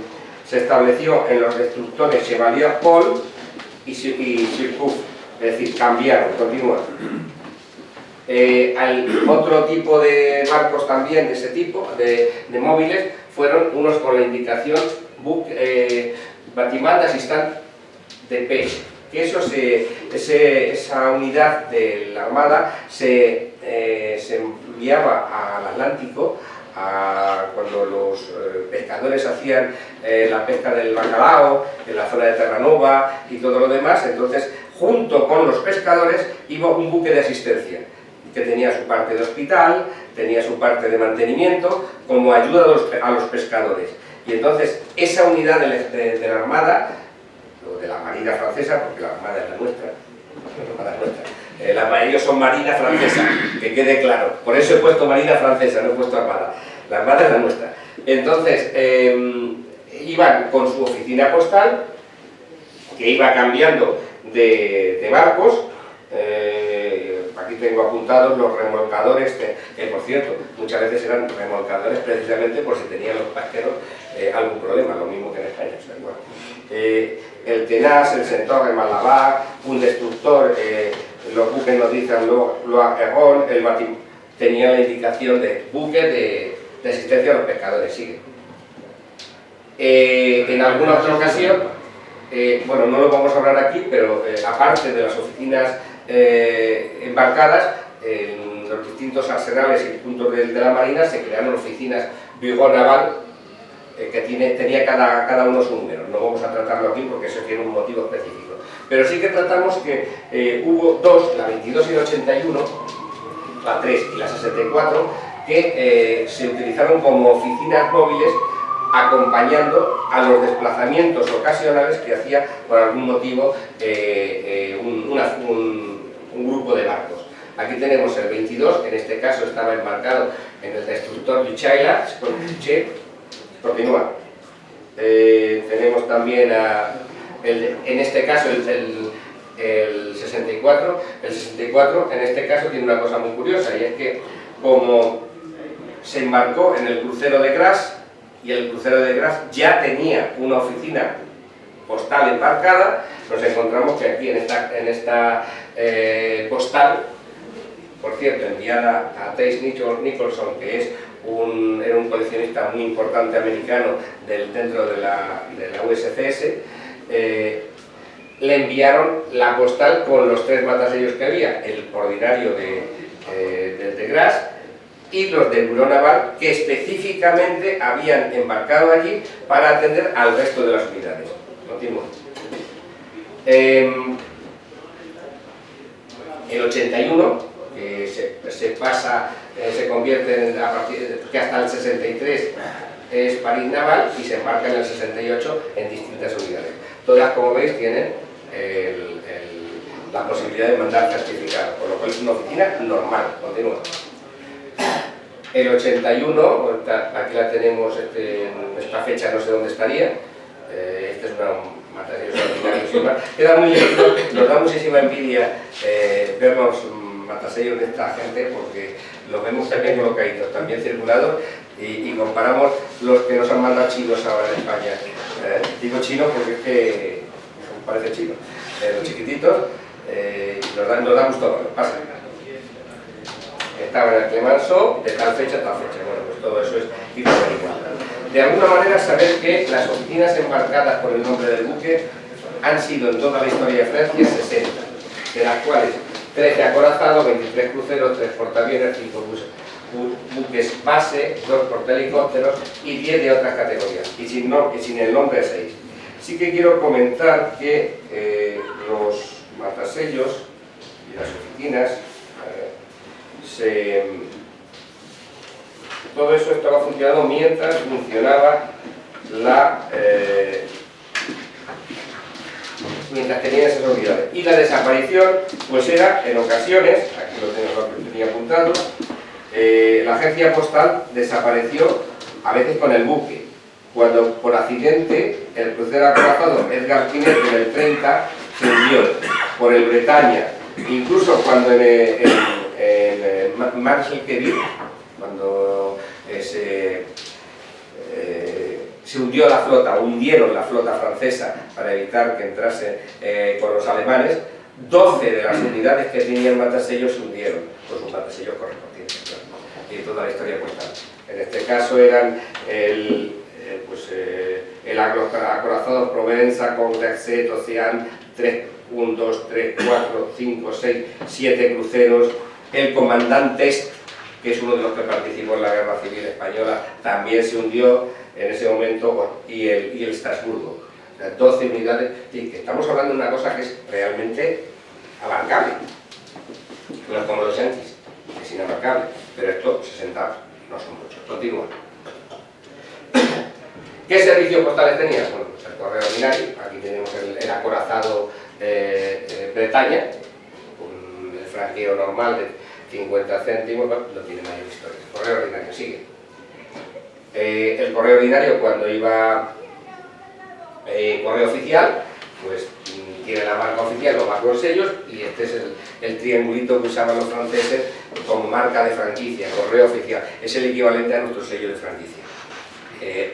Speaker 2: estableció en los destructores Chevalier Paul y Surcouf, es decir, cambiaron, continúan. Otro tipo de barcos también de ese tipo, de móviles, fueron unos con la indicación Bâtiment d'Assistance de Paix, que esa unidad de la Armada se enviaba al Atlántico cuando los pescadores hacían la pesca del bacalao en la zona de Terranova y todo lo demás. Entonces, junto con los pescadores iba un buque de asistencia que tenía su parte de hospital, tenía su parte de mantenimiento, como ayuda a los pescadores. Y entonces, esa unidad de la Armada, o de la Marina francesa, porque la Armada es la nuestra, ellos son Marina francesa, que quede claro. Por eso he puesto Marina francesa, no he puesto Armada. La Armada es la nuestra. Entonces, iban con su oficina postal, que iba cambiando de barcos. Aquí tengo apuntados los remolcadores, que por cierto, muchas veces eran remolcadores precisamente por si tenían los pesqueros algún problema, lo mismo que en España. O sea, bueno. El Tenaz, el Centaure, el Malabar, un destructor, los buques nodrizan, los Heron, el Batim, tenían la indicación de buque de asistencia a los pescadores. Sigue. En alguna otra ocasión, bueno, no lo vamos a hablar aquí, pero aparte de las oficinas embarcadas, en los distintos arsenales y puntos de la Marina se crearon oficinas Bureau Naval, que tenía cada uno su número. No vamos a tratarlo aquí porque eso tiene un motivo específico. Pero sí que tratamos que hubo dos, la 22 y la 81, la 3 y la 64, que se utilizaron como oficinas móviles acompañando a los desplazamientos ocasionales que hacía por algún motivo un grupo de barcos. Aquí tenemos el 22, en este caso estaba embarcado en el destructor Yuchaila, continúa. Tenemos también en este caso el 64. El 64 en este caso tiene una cosa muy curiosa, y es que como se embarcó en el crucero de Gras, y el crucero de Gras ya tenía una oficina postal embarcada, nos encontramos que aquí en esta postal, por cierto, enviada a Tace Nicholson, que es era un coleccionista muy importante americano dentro de la USCS, le enviaron la postal con los 3 matasellos que había, el ordinario del de Gras y los del Buró Naval, que específicamente habían embarcado allí para atender al resto de las unidades. Continúo. El 81, que se convierte en, que hasta el 63 es París Naval, y se embarca en el 68 en distintas unidades. Todas, como veis, tienen la posibilidad de mandar certificado, por lo cual es una oficina normal. Continúa. El 81, aquí la tenemos, esta fecha no sé dónde estaría, este es un matasellos ordinarios, nos da muchísima envidia ver los matasellos de esta gente, porque los vemos también colocaditos, también circulados, y comparamos los que nos han mandado chinos ahora en España. Digo chinos porque es que parece chino, los chiquititos, nos da gusto verlo. Pasa. Estaba en el Clemenceau, de tal fecha a tal fecha. Bueno, pues todo eso es igual. De alguna manera, saber que las oficinas embarcadas por el nombre del buque han sido en toda la historia de Francia 60, de las cuales 13 acorazados, 23 cruceros, 3 portaaviones, 5 buques base, 2 portahelicópteros y 10 de otras categorías, y sin el nombre 6. Sí que quiero comentar que los matasellos y las oficinas, todo eso estaba funcionando mientras funcionaba mientras tenían esas unidades. Y la desaparición, pues era en ocasiones, aquí lo tenía apuntado, la agencia postal desapareció a veces con el buque, cuando por accidente el crucero acorazado Edgar Quinet en el 30 se hundió por el Bretaña, incluso cuando en Marshall Queville, cuando se hundió la flota, hundieron la flota francesa para evitar que entrase con los alemanes, 12 de las unidades que tenían matasellos se hundieron con sus matasellos correspondientes, ¿no? Y toda la historia postal. En este caso eran el acorazado Provenza con Rexet, Ocean, 1, 2, 3, 4, 5, 6, 7 cruceros, el comandante Est, que es uno de los que participó en la Guerra Civil Española, también se hundió en ese momento, y el Estrasburgo. O sea, 12 unidades, y que estamos hablando de una cosa que es realmente abarcable, no como los yanquis, que es inabarcable, pero esto 60 no son muchos. Continúa. ¿Qué servicios postales tenías? Bueno, pues el correo ordinario, aquí tenemos el acorazado Bretaña, con el franqueo normal de 50 céntimos, no tiene mayor historia. El correo ordinario sigue. El correo ordinario, cuando iba correo oficial, pues tiene la marca oficial, los marcos sellos, y este es el triangulito que usaban los franceses como marca de franquicia, correo oficial. Es el equivalente a nuestro sello de franquicia.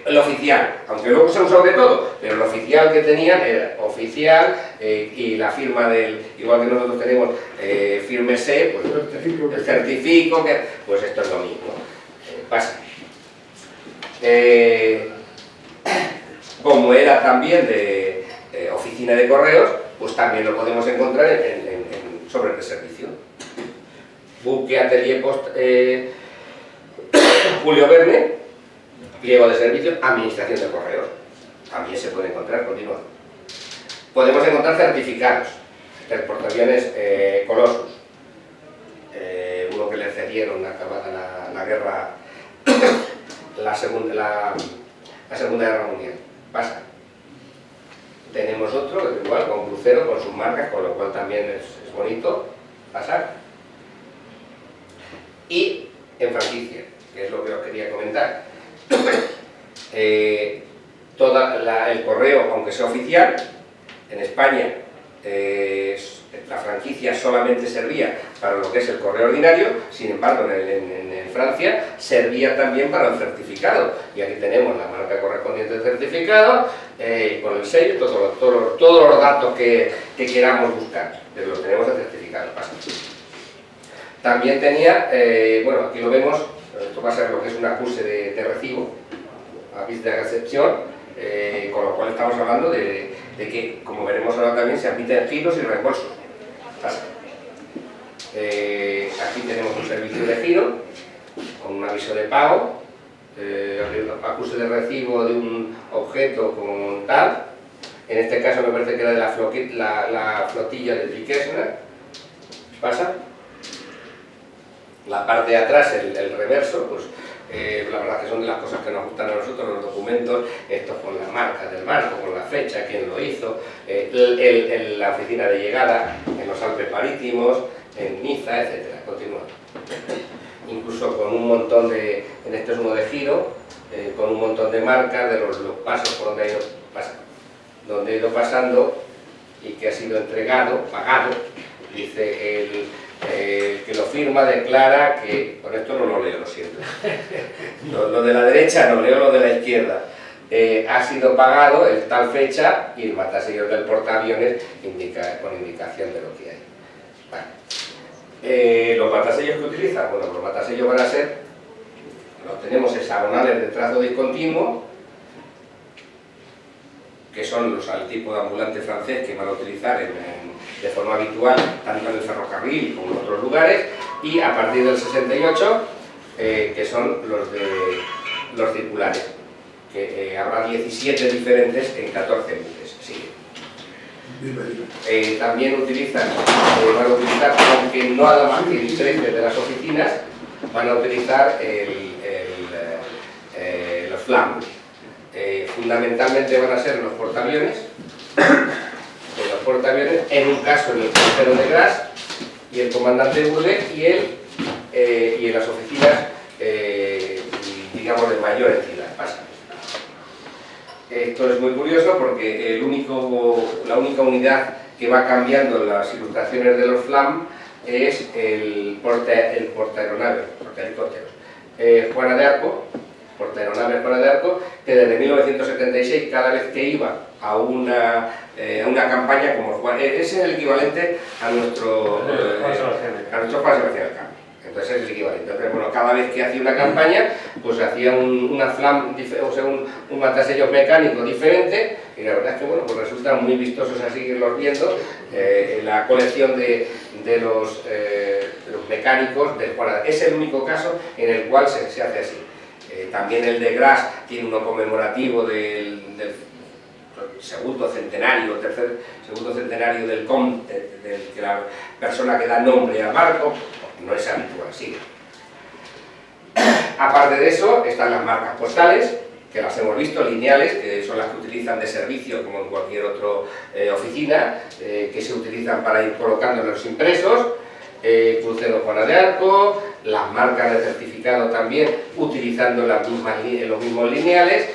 Speaker 2: El oficial, aunque luego se ha usado de todo, pero el oficial que tenían era oficial, y la firma del, igual que nosotros tenemos fírmese, pues el certifico, pues esto es lo mismo. Pasa. Como era también de oficina de correos, pues también lo podemos encontrar en sobres de servicio. Buque Atelier Julio Verne, pliego de servicios, administración de correos, también se puede encontrar. Continúa. Podemos encontrar certificados del portaaviones Colossus, uno que le cedieron acabada la guerra, la segunda Guerra Mundial. Pasa. Tenemos otro, igual, con crucero, con sus marcas, con lo cual también es bonito pasar. Y en franquicia. que es lo que os quería comentar. El correo, aunque sea oficial, en España la franquicia solamente servía para lo que es el correo ordinario, sin embargo en Francia servía también para el certificado, y aquí tenemos la marca correspondiente del certificado, con el sello, todos los datos que queramos buscar, pero lo tenemos el certificado. También tenía, bueno, aquí lo vemos, esto va a ser lo que es un acuse de recibo, avis de recepción, con lo cual estamos hablando de que, como veremos ahora también, se admiten giros y reembolsos. Aquí tenemos un servicio de giro, con un aviso de pago, acuse de recibo de un objeto con tal, en este caso me parece que era de la flotilla de Duquesne. ¿Pasa? La parte de atrás, el reverso, pues la verdad que son de las cosas que nos gustan a nosotros, los documentos, estos con las marcas del barco, con la fecha, quién lo hizo, la oficina de llegada, en los Alpes Marítimos, en Niza, etc. Continúa. Incluso con un montón de, en este es uno de giro, con un montón de marcas de los pasos por donde ha ido pasando y que ha sido entregado, pagado, dice el que lo firma declara que, con esto no lo leo, lo siento, lo de la derecha no leo, lo de la izquierda, ha sido pagado en tal fecha y el matasellos del portaaviones con indicación de lo que hay. Vale. Los matasellos que utilizan, bueno, los matasellos van a ser, los tenemos hexagonales de trazo discontinuo, que son los al tipo de ambulante francés que van a utilizar de forma habitual tanto en el ferrocarril como en otros lugares, y a partir del 68 que son los circulares, que habrá 17 diferentes en 14 buques. Sí. También van a utilizar, aunque no haga más que diferentes de las oficinas, van a utilizar los FLAM. Fundamentalmente van a ser los portaaviones, en un caso el portero de Gras y el comandante Bourdet, y en las oficinas digamos de mayor entidad. Esto es muy curioso porque la única unidad que va cambiando las ilustraciones de los FLAM es el portahelicópteros Juana de Arco, portaaeronaves Juana de Arco, que desde 1976, cada vez que iba a una campaña como Juan, ese es el equivalente a nuestro Juan Sebastián Elcano. Entonces es el equivalente. Entonces, bueno, cada vez que hacía una campaña, pues hacía una FLAM, o sea, un matasellos mecánico diferente, y la verdad es que, bueno, pues resultan muy vistosos a seguirlos viendo en la colección de los mecánicos de Juana. Es el único caso en el cual se hace así. También el de Gras tiene uno conmemorativo del segundo centenario del Comte, de la persona que da nombre al barco. No es habitual, sí. Aparte de eso, están las marcas postales, que las hemos visto, lineales, que son las que utilizan de servicio como en cualquier otra oficina, que se utilizan para ir colocando en los impresos, crucero Juana de Arco, las marcas de certificado también, utilizando los mismos lineales.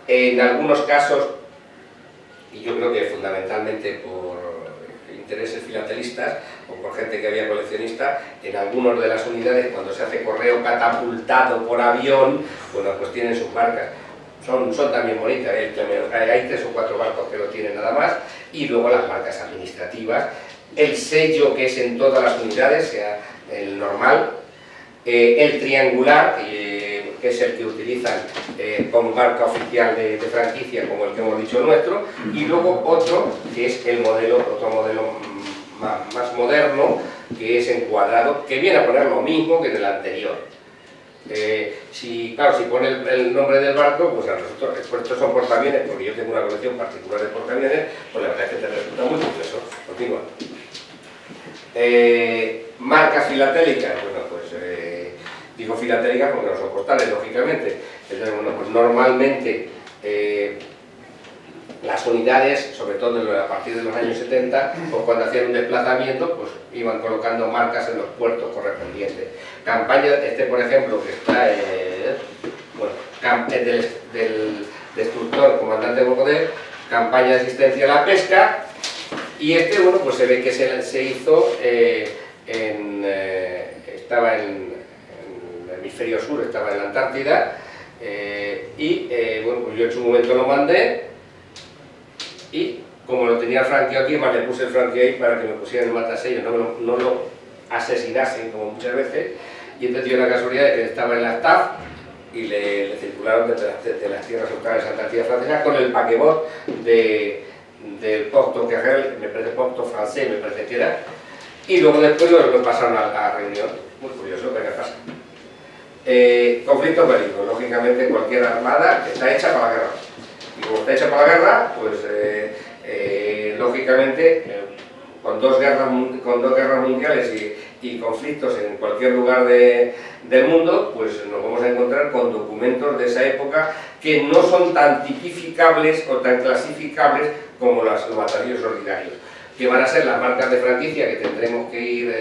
Speaker 2: En algunos casos, y yo creo que fundamentalmente por intereses filatelistas o por gente que había coleccionista, en algunas de las unidades, cuando se hace correo catapultado por avión, bueno, pues tienen sus marcas. Son también bonitas, hay 3 o 4 barcos que lo tienen nada más, y luego las marcas administrativas, el sello que es en todas las unidades, sea el normal, el triangular, que es el que utilizan como marca oficial de franquicia, como el que hemos dicho nuestro, y luego otro que es otro modelo más moderno, que es encuadrado, que viene a poner lo mismo que en el anterior. Si pone el nombre del barco, pues a nosotros, estos son portaaviones, porque yo tengo una colección particular de portaaviones, pues la verdad es que te resulta muy curioso. Continúa. Marcas filatélicas, bueno, pues digo filatélicas porque no son postales, lógicamente. Entonces, bueno, pues normalmente las unidades, sobre todo a partir de los años 70, pues cuando hacían un desplazamiento, pues iban colocando marcas en los puertos correspondientes. Campaña, por ejemplo, que está del destructor Comandante Bocodé, campaña de asistencia a la pesca, y bueno, pues se ve que se hizo, estaba en el hemisferio sur, estaba en la Antártida, bueno, pues yo en su momento lo mandé, y como lo tenía el franqueo aquí, más le puse el franqueo ahí para que me pusieran el matasellos, no lo asesinasen como muchas veces, y entonces dio la casualidad de que estaba en la TAF y le circularon de las tierras australes antárticas francesas con el paquebot del Porto Querel, me parece Porto francés, me parece que era, y luego después lo pasaron a la reunión. Muy curioso, ¿qué pasa? Conflicto bélico, lógicamente cualquier armada está hecha para la guerra, y como está hecha para la guerra, pues lógicamente con dos guerras mundiales y conflictos en cualquier lugar del mundo, pues nos vamos a encontrar con documentos de esa época que no son tan tipificables o tan clasificables como los batallones ordinarios, que van a ser las marcas de franquicia que tendremos que ir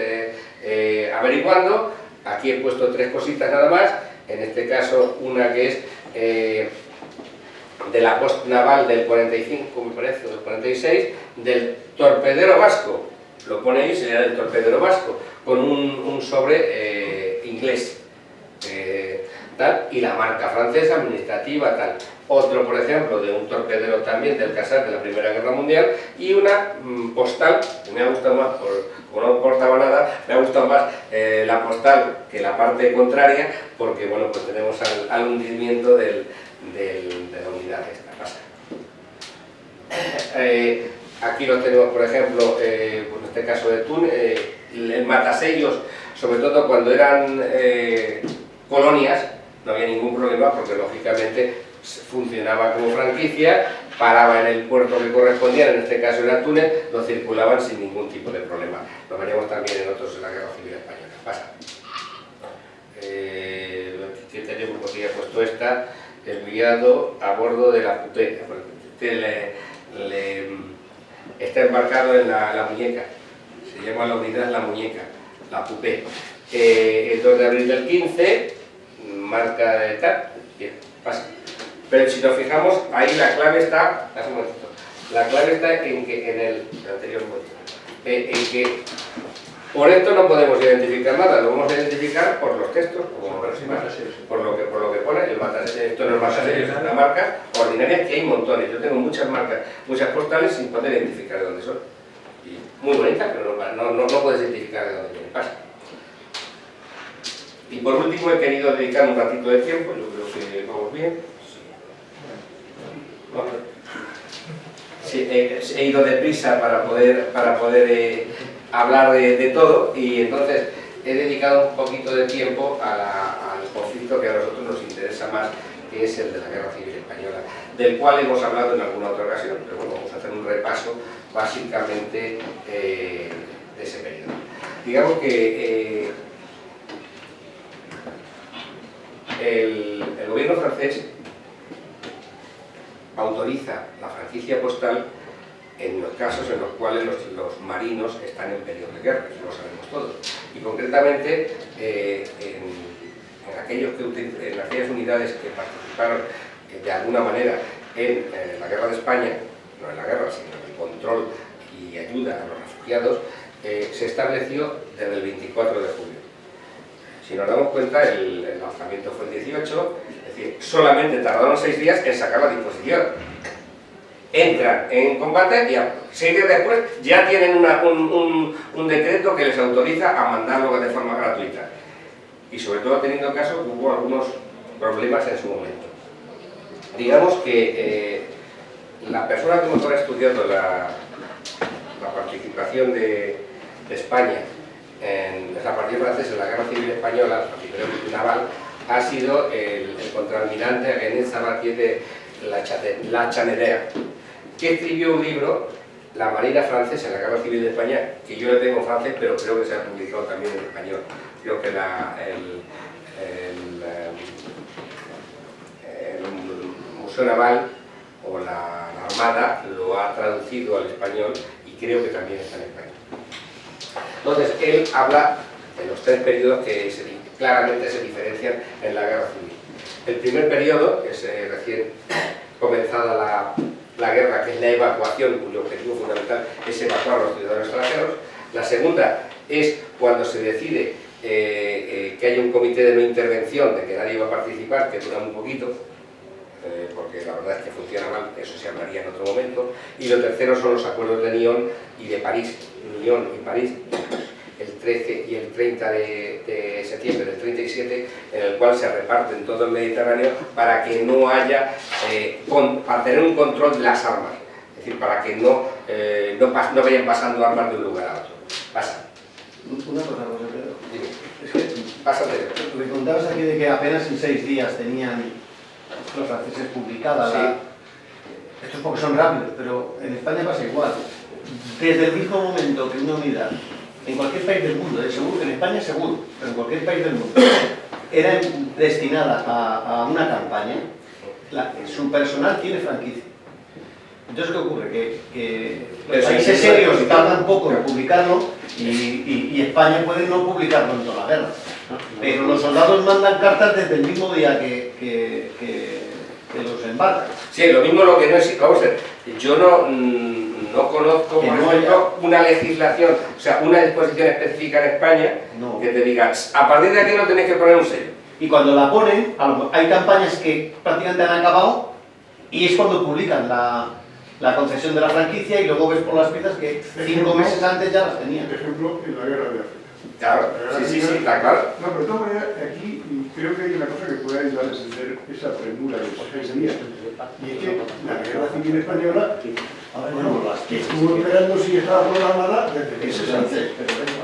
Speaker 2: averiguando. Aquí he puesto 3 cositas nada más, en este caso una que es de la post naval del 45, me parece, del 46, del torpedero vasco, lo pone ahí, sería del torpedero vasco, con un sobre inglés, tal, y la marca francesa, administrativa, tal. Otro, por ejemplo, de un torpedero también del Casar de la Primera Guerra Mundial, y una postal, que me ha gustado más, como no importaba nada, me ha gustado más la postal que la parte contraria, porque bueno, pues tenemos al hundimiento de la unidad esta pasa. Aquí lo tenemos, por ejemplo, en este caso de Túnez, el matasellos, sobre todo cuando eran colonias, no había ningún problema porque lógicamente funcionaba como franquicia, paraba en el puerto que correspondía, en este caso era Túnez, lo circulaban sin ningún tipo de problema. Lo veremos también en otros en la Guerra Civil Española. Pasa. ¿Qué tenemos? Pues ya he puesto esta, enviado a bordo de la Pupé. Está embarcado en la muñeca, se llama la unidad La Muñeca, la Pupé. El 2 de abril del 15, marca de tal, bien, pasa. Pero si nos fijamos, ahí la clave está, la clave está en que, en el anterior momento, en que por esto no podemos identificar nada, lo vamos a identificar por los textos, como por lo que pone, el matasellos. Esto no es matasellos, es una marca ordinaria que hay montones. Yo tengo muchas marcas, muchas postales sin poder identificar de dónde son. Y muy bonitas, pero no puedes identificar de dónde viene. Pasa. Y por último he querido dedicar un ratito de tiempo, yo creo que vamos bien. Sí, he ido deprisa para poder hablar de todo, y entonces he dedicado un poquito de tiempo al conflicto que a nosotros nos interesa más, que es el de la Guerra Civil Española, del cual hemos hablado en alguna otra ocasión, pero bueno, vamos a hacer un repaso básicamente de ese periodo. Digamos que el gobierno francés autoriza la franquicia postal en los casos en los cuales los marinos están en periodo de guerra, eso lo sabemos todos. Y concretamente en aquellas unidades que participaron de alguna manera en la guerra de España, no en la guerra, sino en el control y ayuda a los refugiados, se estableció desde el 24 de julio. Si nos damos cuenta, el lanzamiento fue el 18, es decir, solamente tardaron 6 días en sacar la disposición. Entran en combate y 6 días después ya tienen un decreto que les autoriza a mandarlo de forma gratuita. Y sobre todo teniendo en caso que hubo algunos problemas en su momento. Digamos que la persona que mejor ha estudiado la participación de España en la partida francesa en la Guerra Civil Española, la primera naval, ha sido el contraalmirante René Sabatier de la Chanelea, que escribió un libro, La Marina Francesa en la Guerra Civil de España, que yo le tengo en francés, pero creo que se ha publicado también en español. Creo que el Museo Naval o la Armada lo ha traducido al español y creo que también está en español. Entonces, él habla de los 3 periodos que claramente se diferencian en la guerra civil. El primer periodo, que es recién comenzada la guerra, que es la evacuación, cuyo objetivo fundamental es evacuar a los ciudadanos extranjeros. La segunda es cuando se decide que haya un comité de no intervención, de que nadie va a participar, que dura muy poquito, porque la verdad es que funciona mal, eso se hablaría en otro momento. Y lo tercero son los acuerdos de Nyon y de París, Nyon y París, el 13 y el 30 de septiembre del 37, en el cual se reparten todo el Mediterráneo para que no haya, para tener un control de las armas, es decir, para que no vayan pasando armas de un lugar a otro. Pasa.
Speaker 4: Una cosa, José Pedro.
Speaker 2: Dime.
Speaker 4: Es que
Speaker 2: Pásate.
Speaker 4: lo que contabas aquí de que apenas en 6 días tenían los franceses publicada
Speaker 2: Sí.
Speaker 4: Estos porque son rápidos, pero en España pasa igual. Desde el mismo momento que una unidad, en cualquier país del mundo, seguro, en España seguro, pero en cualquier país del mundo, era destinada a una campaña, su personal tiene franquicia. Entonces, ¿qué ocurre? Que los países serios tardan poco en publicarlo y España puede no publicarlo en toda la guerra. Pero los soldados mandan cartas desde el mismo día que los embarcan.
Speaker 2: Sí, lo mismo lo que no es... Vamos a ver, yo no conozco, por ejemplo, una legislación, o sea, una disposición específica en España que te diga, a partir de aquí no tenéis que poner un sello.
Speaker 4: Y cuando la ponen, hay campañas que prácticamente han acabado y es cuando publican la concesión de la franquicia y luego ves por las piezas que 5 meses antes ya las tenían.
Speaker 1: Por ejemplo, en la guerra de África.
Speaker 2: Claro, sí, está claro.
Speaker 1: No, pero de todas maneras, aquí creo que hay una cosa que puede ayudar a entender esa premura de los 6 días. Y es que la guerra civil española, bueno, que estuvo esperando si estaba programada desde meses antes.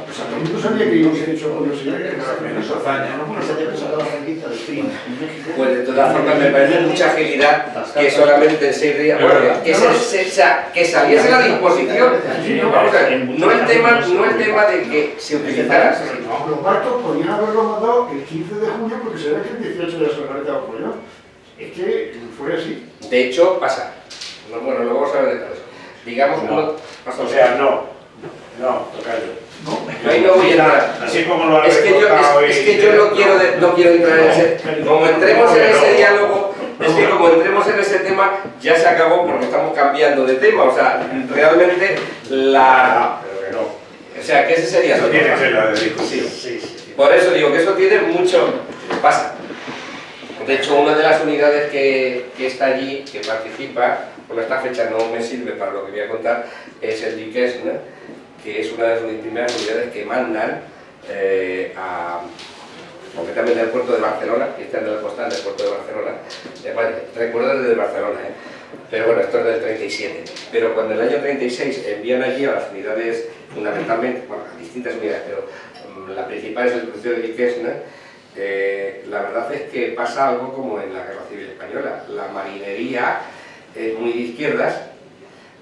Speaker 1: O sea, todo el mundo sabía que iba a ser hecho con los señores.
Speaker 3: Menos hazaña, ¿no?
Speaker 4: Se te sacado la franquicia del PRI en México.
Speaker 2: Pues de todas formas me parece mucha agilidad que solamente en 6 días, bueno, que saliese la disposición. Vamos a ver, no el tema de que se utilizara.
Speaker 1: Los barcos podían haberlo mandado el 15 de junio porque se ve que el 18 ya se lo había dado por allá. Es que fue así.
Speaker 2: De hecho, pasa. Bueno, lo vamos a ver después. Digamos,
Speaker 5: O sea, tocayo.
Speaker 2: ahí no voy a entrar.
Speaker 5: Así como lo
Speaker 2: Es que yo no quiero entrar en ese... Como entremos en ese diálogo, es que como entremos en ese tema, ya se acabó porque estamos cambiando de tema. O sea, realmente la...
Speaker 5: Pero que no.
Speaker 2: O sea, que ese sería...
Speaker 5: Eso tiene tela de discusión.
Speaker 2: Sí. Por eso digo que eso tiene mucho... Pasa. De hecho, una de las unidades que está allí, que participa, con esta fecha no me sirve para lo que voy a contar, es el Duquesne, que es una de las primeras unidades que mandan concretamente al puerto de Barcelona, que está en la postal del puerto de Barcelona. Recuerdo desde Barcelona, pero bueno, esto es del 37. Pero cuando en el año 36 envían allí a las unidades, fundamentalmente, bueno, a distintas unidades, pero la principal es el crucero de Duquesne. La verdad es que pasa algo como en la Guerra Civil Española. La marinería es muy de izquierdas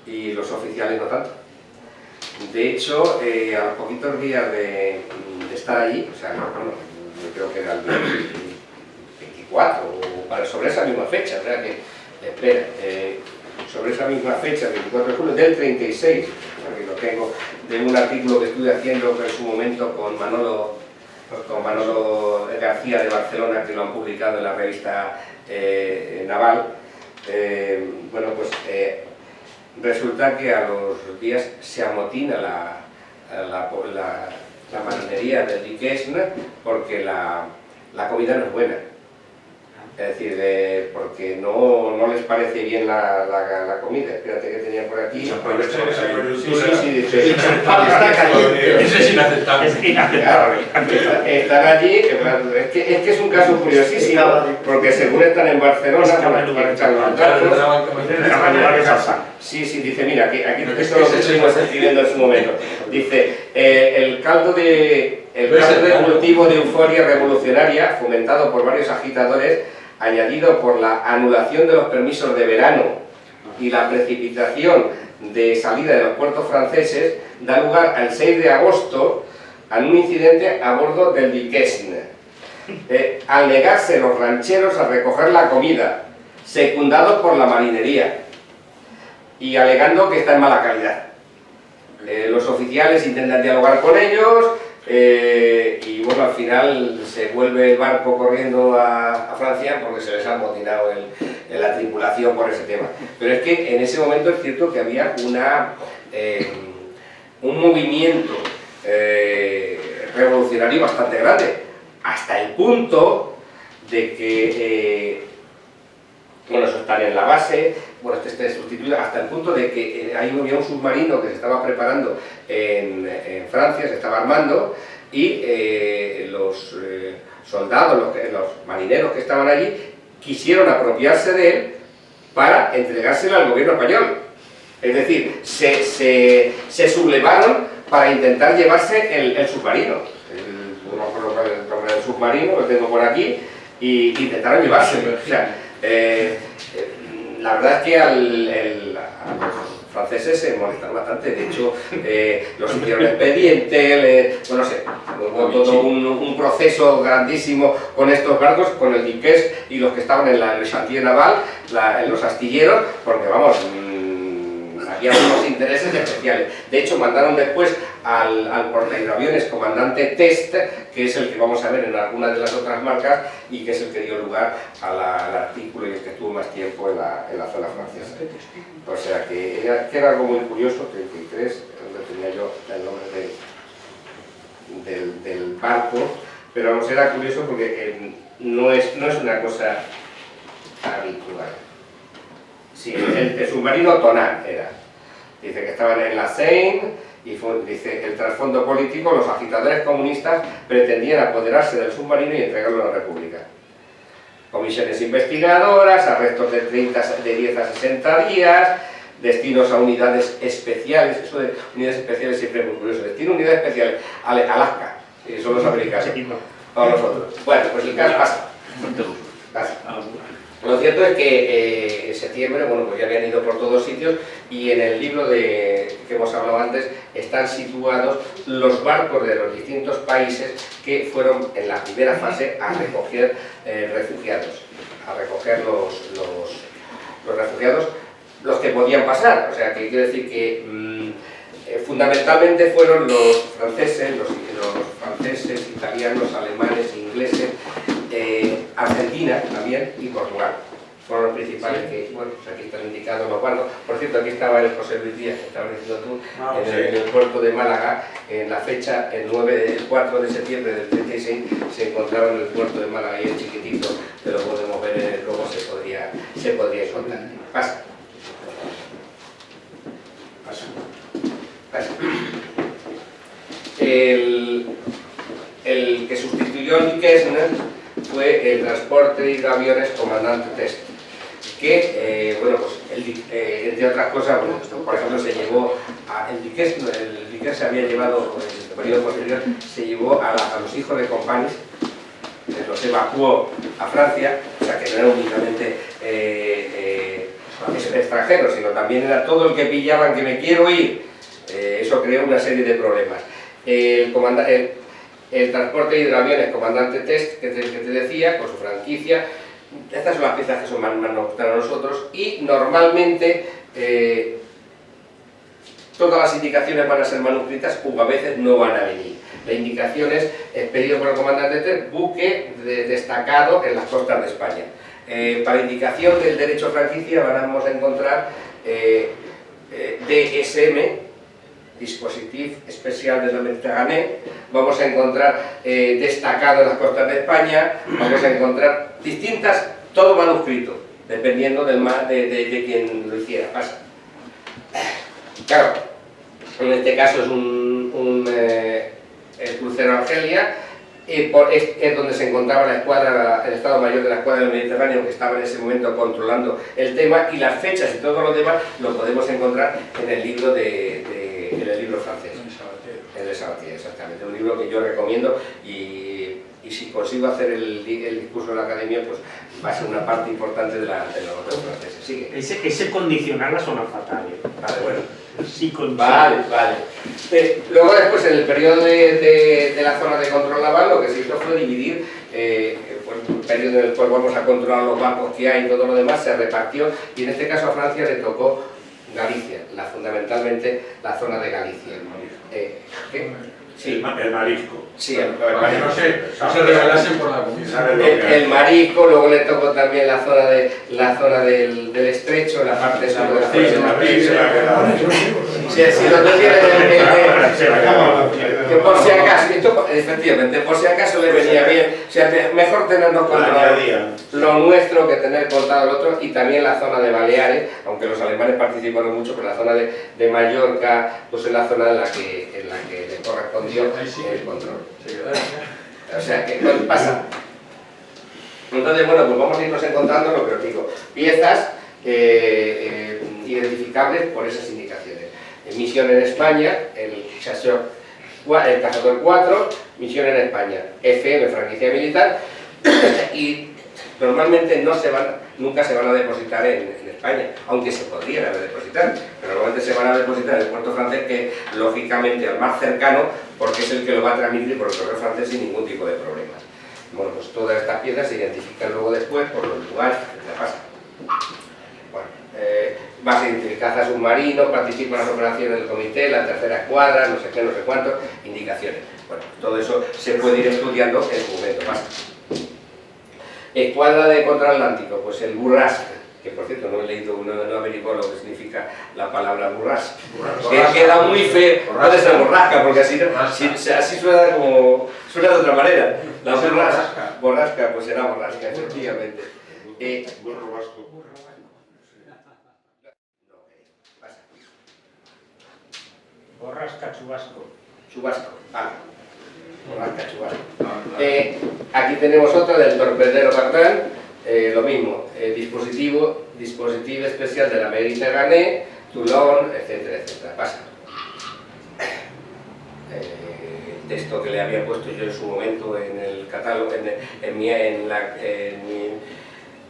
Speaker 2: y los oficiales no tanto. De hecho, a los poquitos días de estar allí, o sea, bueno, yo creo que era el 24 o sobre esa misma fecha, o sea que, espera, sobre esa misma fecha, 24 de julio del 36, porque lo tengo de un artículo que estuve haciendo en su momento con Manolo García de Barcelona, que lo han publicado en la revista Naval. Bueno, pues resulta que a los días se amotina la marinería del Duquesne porque la comida no es buena. Es decir, porque no les parece bien la comida. Espérate que tenía por aquí. Sí.
Speaker 4: Está caliente.
Speaker 3: Eso es inaceptable.
Speaker 2: Están allí, es que es un caso curiosísimo, porque según están en Barcelona, para echar los datos. Sí, dice, mira, aquí esto es lo que estuvimos escribiendo en su momento. Dice, el caldo de cultivo de euforia revolucionaria, fomentado por varios agitadores, añadido por la anulación de los permisos de verano y la precipitación de salida de los puertos franceses, da lugar al 6 de agosto a un incidente a bordo del Duquesne. Al negarse los rancheros a recoger la comida, secundados por la marinería. y alegando que está en mala calidad. Los oficiales intentan dialogar con ellos y bueno, al final se vuelve el barco corriendo a Francia porque se les ha amotinado la tripulación por ese tema. Pero es que en ese momento es cierto que había un movimiento revolucionario bastante grande, hasta el punto de que bueno, eso está en la base, bueno, este sustituido, hasta el punto de que había un submarino que se estaba preparando en Francia, se estaba armando, y los soldados, los marineros que estaban allí, quisieron apropiarse de él para entregárselo al gobierno español. Es decir, se sublevaron para intentar llevarse el submarino. No me acuerdo cuál es el nombre del submarino, lo tengo por aquí, y intentaron llevárselo. O sea, la verdad es que a los franceses se molestaron bastante. De hecho, los hicieron expediente, bueno, no sé, hubo todo un proceso grandísimo con estos barcos, con el Duquesne y los que estaban en el chantier naval, en los astilleros, porque vamos, había unos intereses especiales. De hecho, mandaron después al portaaviones comandante Test, que es el que vamos a ver en alguna de las otras marcas y que es el que dio lugar al artículo y el que estuvo más tiempo en la zona francesa. O sea que era algo muy curioso, que crees, donde tenía yo el nombre del barco, pero vamos, era curioso porque no es una cosa habitual. Sí, el submarino Tonal era. Dice que estaban en la Seine y dice el trasfondo político, los agitadores comunistas pretendían apoderarse del submarino y entregarlo a la República. Comisiones investigadoras, arrestos de 10 a 60 días, destinos a unidades especiales. Eso de unidades especiales siempre es muy curioso. Destino a unidades especiales, Alaska, y son los americanos, o nosotros. Bueno, pues el caso pasa. Lo cierto es que en septiembre, bueno, pues ya habían ido por todos sitios y en el libro que hemos hablado antes están situados los barcos de los distintos países que fueron en la primera fase a recoger refugiados, a recoger los refugiados, los que podían pasar. O sea, que quiero decir que fundamentalmente fueron los franceses, italianos, alemanes, ingleses, Argentina también y Portugal. Fueron los principales que, bueno, pues aquí están indicados los barcos. Por cierto, aquí estaba el José Luis Díaz, que estabas diciendo tú, en el puerto de Málaga, en la fecha, el 4 de septiembre del 36, se encontraba en el puerto de Málaga, y el chiquitito, que lo podemos ver en el globo, se podría encontrar. Pasa. El que sustituyó al Duquesne fue el transporte de hidroaviones comandante Test, que, bueno, pues entre otras cosas, bueno, por ejemplo, se llevó el Duquesne se había llevado, en el periodo posterior, se llevó a los hijos de Companys, los evacuó a Francia, o sea que no era únicamente extranjeros, sino también era todo el que pillaban que me quiero ir. Eso creó una serie de problemas. El transporte de hidroaviones comandante Test, que te decía, con su franquicia, estas son las piezas que son más nos gustan a nosotros, y normalmente todas las indicaciones van a ser manuscritas o a veces no van a venir. La indicación es expedido por el comandante Test, buque destacado en las costas de España. Para indicación del derecho franquicia vamos a encontrar DSM, Dispositif Especial de la Mediterránea, vamos a encontrar destacado en las costas de España, vamos a encontrar distintas, todo manuscrito, dependiendo de quien lo hiciera. Pasa. Claro, en este caso es el crucero Argelia, es donde se encontraba la escuadra, el Estado Mayor de la Escuadra del Mediterráneo, que estaba en ese momento controlando el tema, y las fechas y todo lo demás lo podemos encontrar en el libro en el libro francés, el de Sabatier, exactamente, un libro que yo recomiendo, y si consigo hacer el discurso de la academia, pues va a ser una parte importante de los franceses. Sigue.
Speaker 6: Ese condicional suena fatal.
Speaker 2: Vale, bueno.
Speaker 6: Sí,
Speaker 2: vale. Luego después, en el periodo de la zona de control naval, lo que se hizo fue dividir, pues, un periodo en el cual vamos a controlar los barcos que hay y todo lo demás, se repartió, y en este caso a Francia le tocó Galicia, fundamentalmente la zona de Galicia. ¿Qué? Sí.
Speaker 5: El marisco.
Speaker 2: Sí,
Speaker 3: Para que no se rebelasen por la comida.
Speaker 2: el marisco, luego le tocó también la zona del estrecho, la parte sur de la si lo que por si acaso, efectivamente, por si acaso le venía bien, o sea, mejor tenernos controlado lo nuestro que tener contado el otro, y también la zona de Baleares, aunque los alemanes participaron mucho, pero la zona de Mallorca, pues es la zona en la que le correspondió el control. O sea, ¿qué pasa? Entonces, bueno, pues vamos a irnos encontrando lo que os digo, piezas identificables por esas indicaciones. Misión en España, el Cazador 4, misión en España, FM, franquicia militar, y normalmente nunca se van a depositar en España, aunque se podrían haber depositado, pero normalmente se van a depositar en el puerto francés, que lógicamente al más cercano, porque es el que lo va a transmitir por el correo francés sin ningún tipo de problemas. Bueno, pues todas estas piezas se identifican luego después por los lugares que se pasan. Bueno, base de caza submarino, participa en las operaciones del comité, la tercera escuadra, no sé qué, no sé cuánto, indicaciones. Bueno, todo eso se puede ir estudiando en su momento. Basta. Escuadra de contraatlántico, pues el Burrasque, que por cierto no he leído, no averiguado lo que significa la palabra burrasque, que queda muy feo, puede ser borrasca, porque así suena como, suena de otra manera. La borrasca, pues será borrasca, efectivamente.
Speaker 5: Burro vasco.
Speaker 6: Borrasca, chubasco.
Speaker 2: Chubasco, borrasca, chubasco. Aquí tenemos otra del torpedero Bartán, lo mismo, dispositivo especial de la Mediterránea, Toulon, etcétera, etcétera. Pasa. El texto que le había puesto yo en su momento en el catálogo,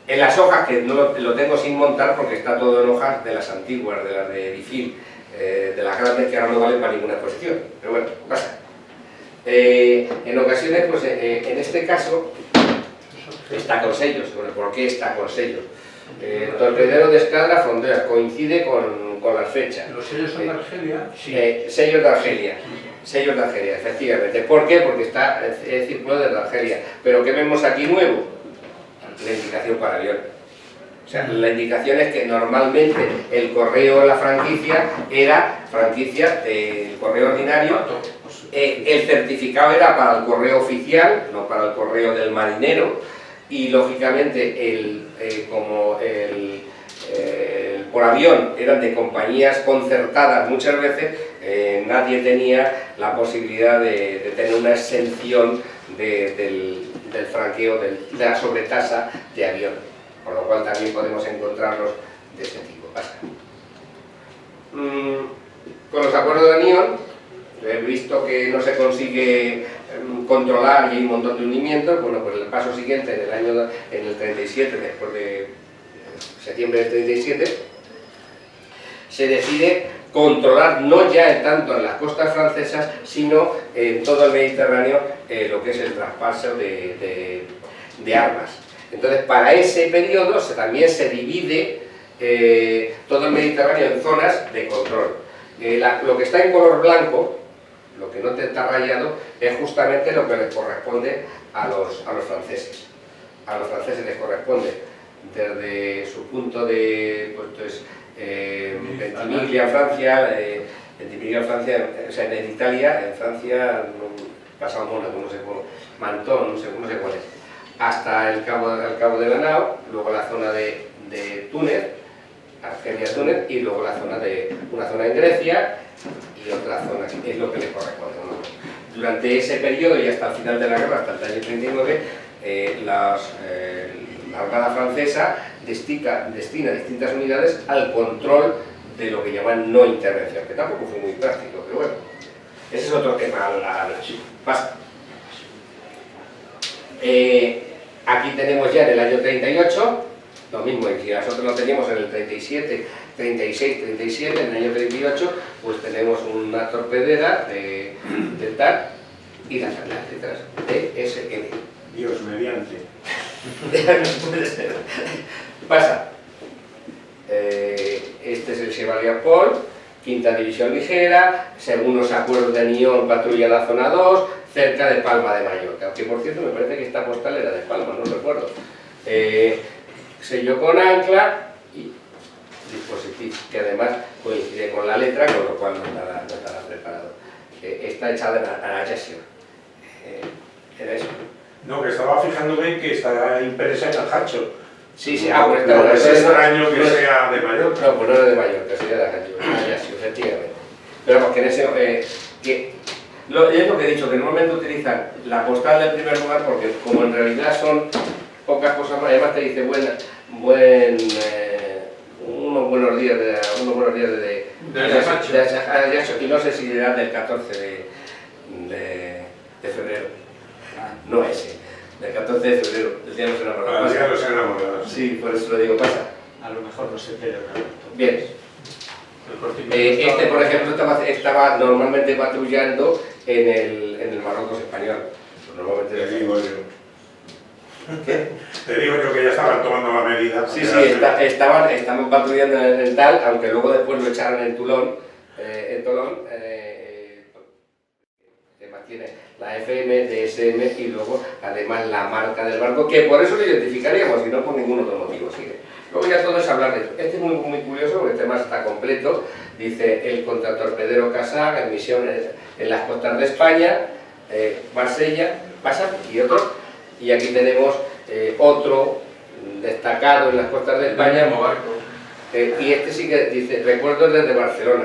Speaker 2: en las hojas, que no lo tengo sin montar porque está todo en hojas de las antiguas, de las de Edifil, de las grandes que ahora no valen para ninguna exposición, pero bueno, pasa. En ocasiones, pues en este caso, está con sellos. Bueno, ¿por qué está con sellos? Torpedero de escuadra Fondea, coincide con las fechas.
Speaker 3: ¿Los sellos son de Argelia?
Speaker 2: Sellos de Argelia. Sellos de Argelia, efectivamente. ¿Por qué? Porque está el círculo de Argelia. Pero ¿qué vemos aquí nuevo? La indicación para avión. O sea, la indicación es que normalmente el correo de la franquicia era franquicia del correo ordinario. El certificado era para el correo oficial, no para el correo del marinero, y lógicamente como por avión eran de compañías concertadas muchas veces, nadie tenía la posibilidad de tener una exención del franqueo, de la sobretasa de avión, por lo cual también podemos encontrarlos de este tipo. Con los acuerdos de Nyon, he visto que no se consigue controlar y hay un montón de hundimientos. Bueno, pues el paso siguiente, en el 37, después de septiembre del 37, se decide controlar no ya tanto en las costas francesas, sino en todo el Mediterráneo, lo que es el traspaso de armas. Entonces, para ese periodo también se divide todo el Mediterráneo en zonas de control. Lo que está en color blanco, lo que no está rayado, es justamente lo que les corresponde a los franceses. A los franceses les corresponde desde su punto de Ventimiglia, Francia, o sea, en Italia, en Francia, pasado Mónaco, no sé cómo, Mantón, no sé cuál es, hasta el cabo de Lanao, luego la zona de Túnez, Argelia-Túnez, y luego una zona en Grecia y otra zona, es lo que le corresponde, ¿no? Durante ese periodo y hasta el final de la guerra, hasta el año 39, la Armada Francesa destina distintas unidades al control de lo que llaman no intervención, que tampoco fue muy práctico, pero bueno, ese es otro tema. Pasa. Aquí tenemos ya en el año 38, lo mismo, y si nosotros lo teníamos en el 37, 36, 37, en el año 38, pues tenemos una torpedera de TAR y las letras DSM.
Speaker 5: Dios mediante.
Speaker 2: No puede ser. Pasa. Este es el Sebastopol, quinta división ligera, según los acuerdos de Nión, patrulla la zona 2, cerca de Palma de Mallorca, que por cierto me parece que esta postal era de Palma, no recuerdo. Sello con ancla y dispositivo, que además coincide con la letra, con lo cual no estará preparado. Está echada en Ajaccio. ¿Era eso?
Speaker 5: No, que estaba fijándome que está impresa en Ajaccio.
Speaker 2: Sí, sí,
Speaker 5: No,
Speaker 2: pues
Speaker 5: no es extraño que
Speaker 2: no,
Speaker 5: sea de Mallorca.
Speaker 2: No, pues no era de Mallorca, sería de Ajaccio, efectivamente. Pero vamos, que en ese... es lo que he dicho, que normalmente utilizan la postal del primer lugar porque como en realidad son pocas cosas más, además te dice unos buenos días de Ajaccio, y no sé si era del 14 de febrero, no ese, del 14 de febrero, el día de los enamorados.
Speaker 5: El día de los enamorados.
Speaker 2: Sí, por eso lo digo, pasa.
Speaker 6: A lo mejor no se celebra.
Speaker 2: Bien. Este, por ejemplo, estaba normalmente patrullando en el Marruecos español. Normalmente
Speaker 5: Te digo yo.
Speaker 2: ¿Qué?
Speaker 5: Te digo yo que ya estaban tomando la medida.
Speaker 2: Sí, estaban patrullando en tal, aunque luego después lo echaron en Toulon, que mantiene la FM, DSM y luego además la marca del barco, que por eso lo identificaríamos y no por ningún otro motivo. Sigue. Luego ya todo es hablar de esto. Este es muy curioso porque este más está completo. Dice el contratorpedero Casá, en misiones en las costas de España, Marsella, pasa y otro. Y aquí tenemos otro destacado en las costas de España. Y este sí que dice, recuerdos desde Barcelona.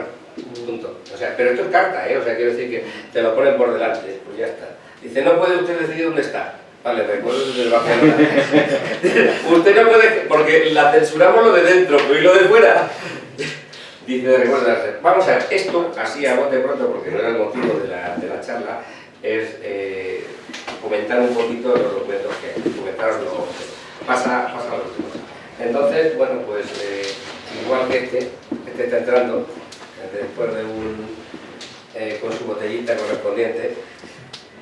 Speaker 2: Punto. O sea, pero esto es carta, o sea, quiero decir que te lo ponen por delante, pues ya está. Dice, no puede usted decidir dónde está. Vale, recuerdo desde Barcelona. Usted no puede, porque la censuramos lo de dentro, pero ¿y lo de fuera? Dice, recuerdo. Vamos a ver, esto, así a bote pronto, porque no era el motivo de la charla, es comentar un poquito los documentos que comentaron los pasa los últimos. Entonces, bueno, pues igual que este está entrando, después de con su botellita correspondiente,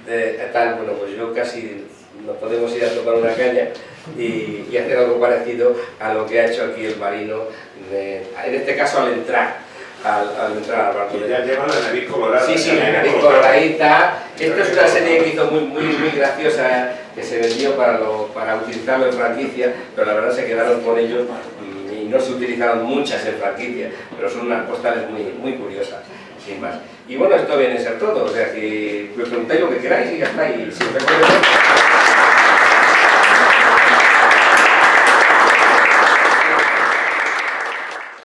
Speaker 2: bueno, pues yo casi nos podemos ir a tomar una caña y hacer algo parecido a lo que ha hecho aquí el marino, en este caso al entrar al barco.
Speaker 5: Y ya lleva la nariz colorada.
Speaker 2: Sí, la nariz coloradita. Esto es una serie que hizo muy graciosa, que se vendió para utilizarlo en franquicia, pero la verdad se quedaron con ellos y no se utilizaron muchas en franquicia, pero son unas postales muy curiosas, sin más. Y bueno, esto viene a ser todo, o sea que me preguntáis lo que queráis y ya está. Y si os recuerdo...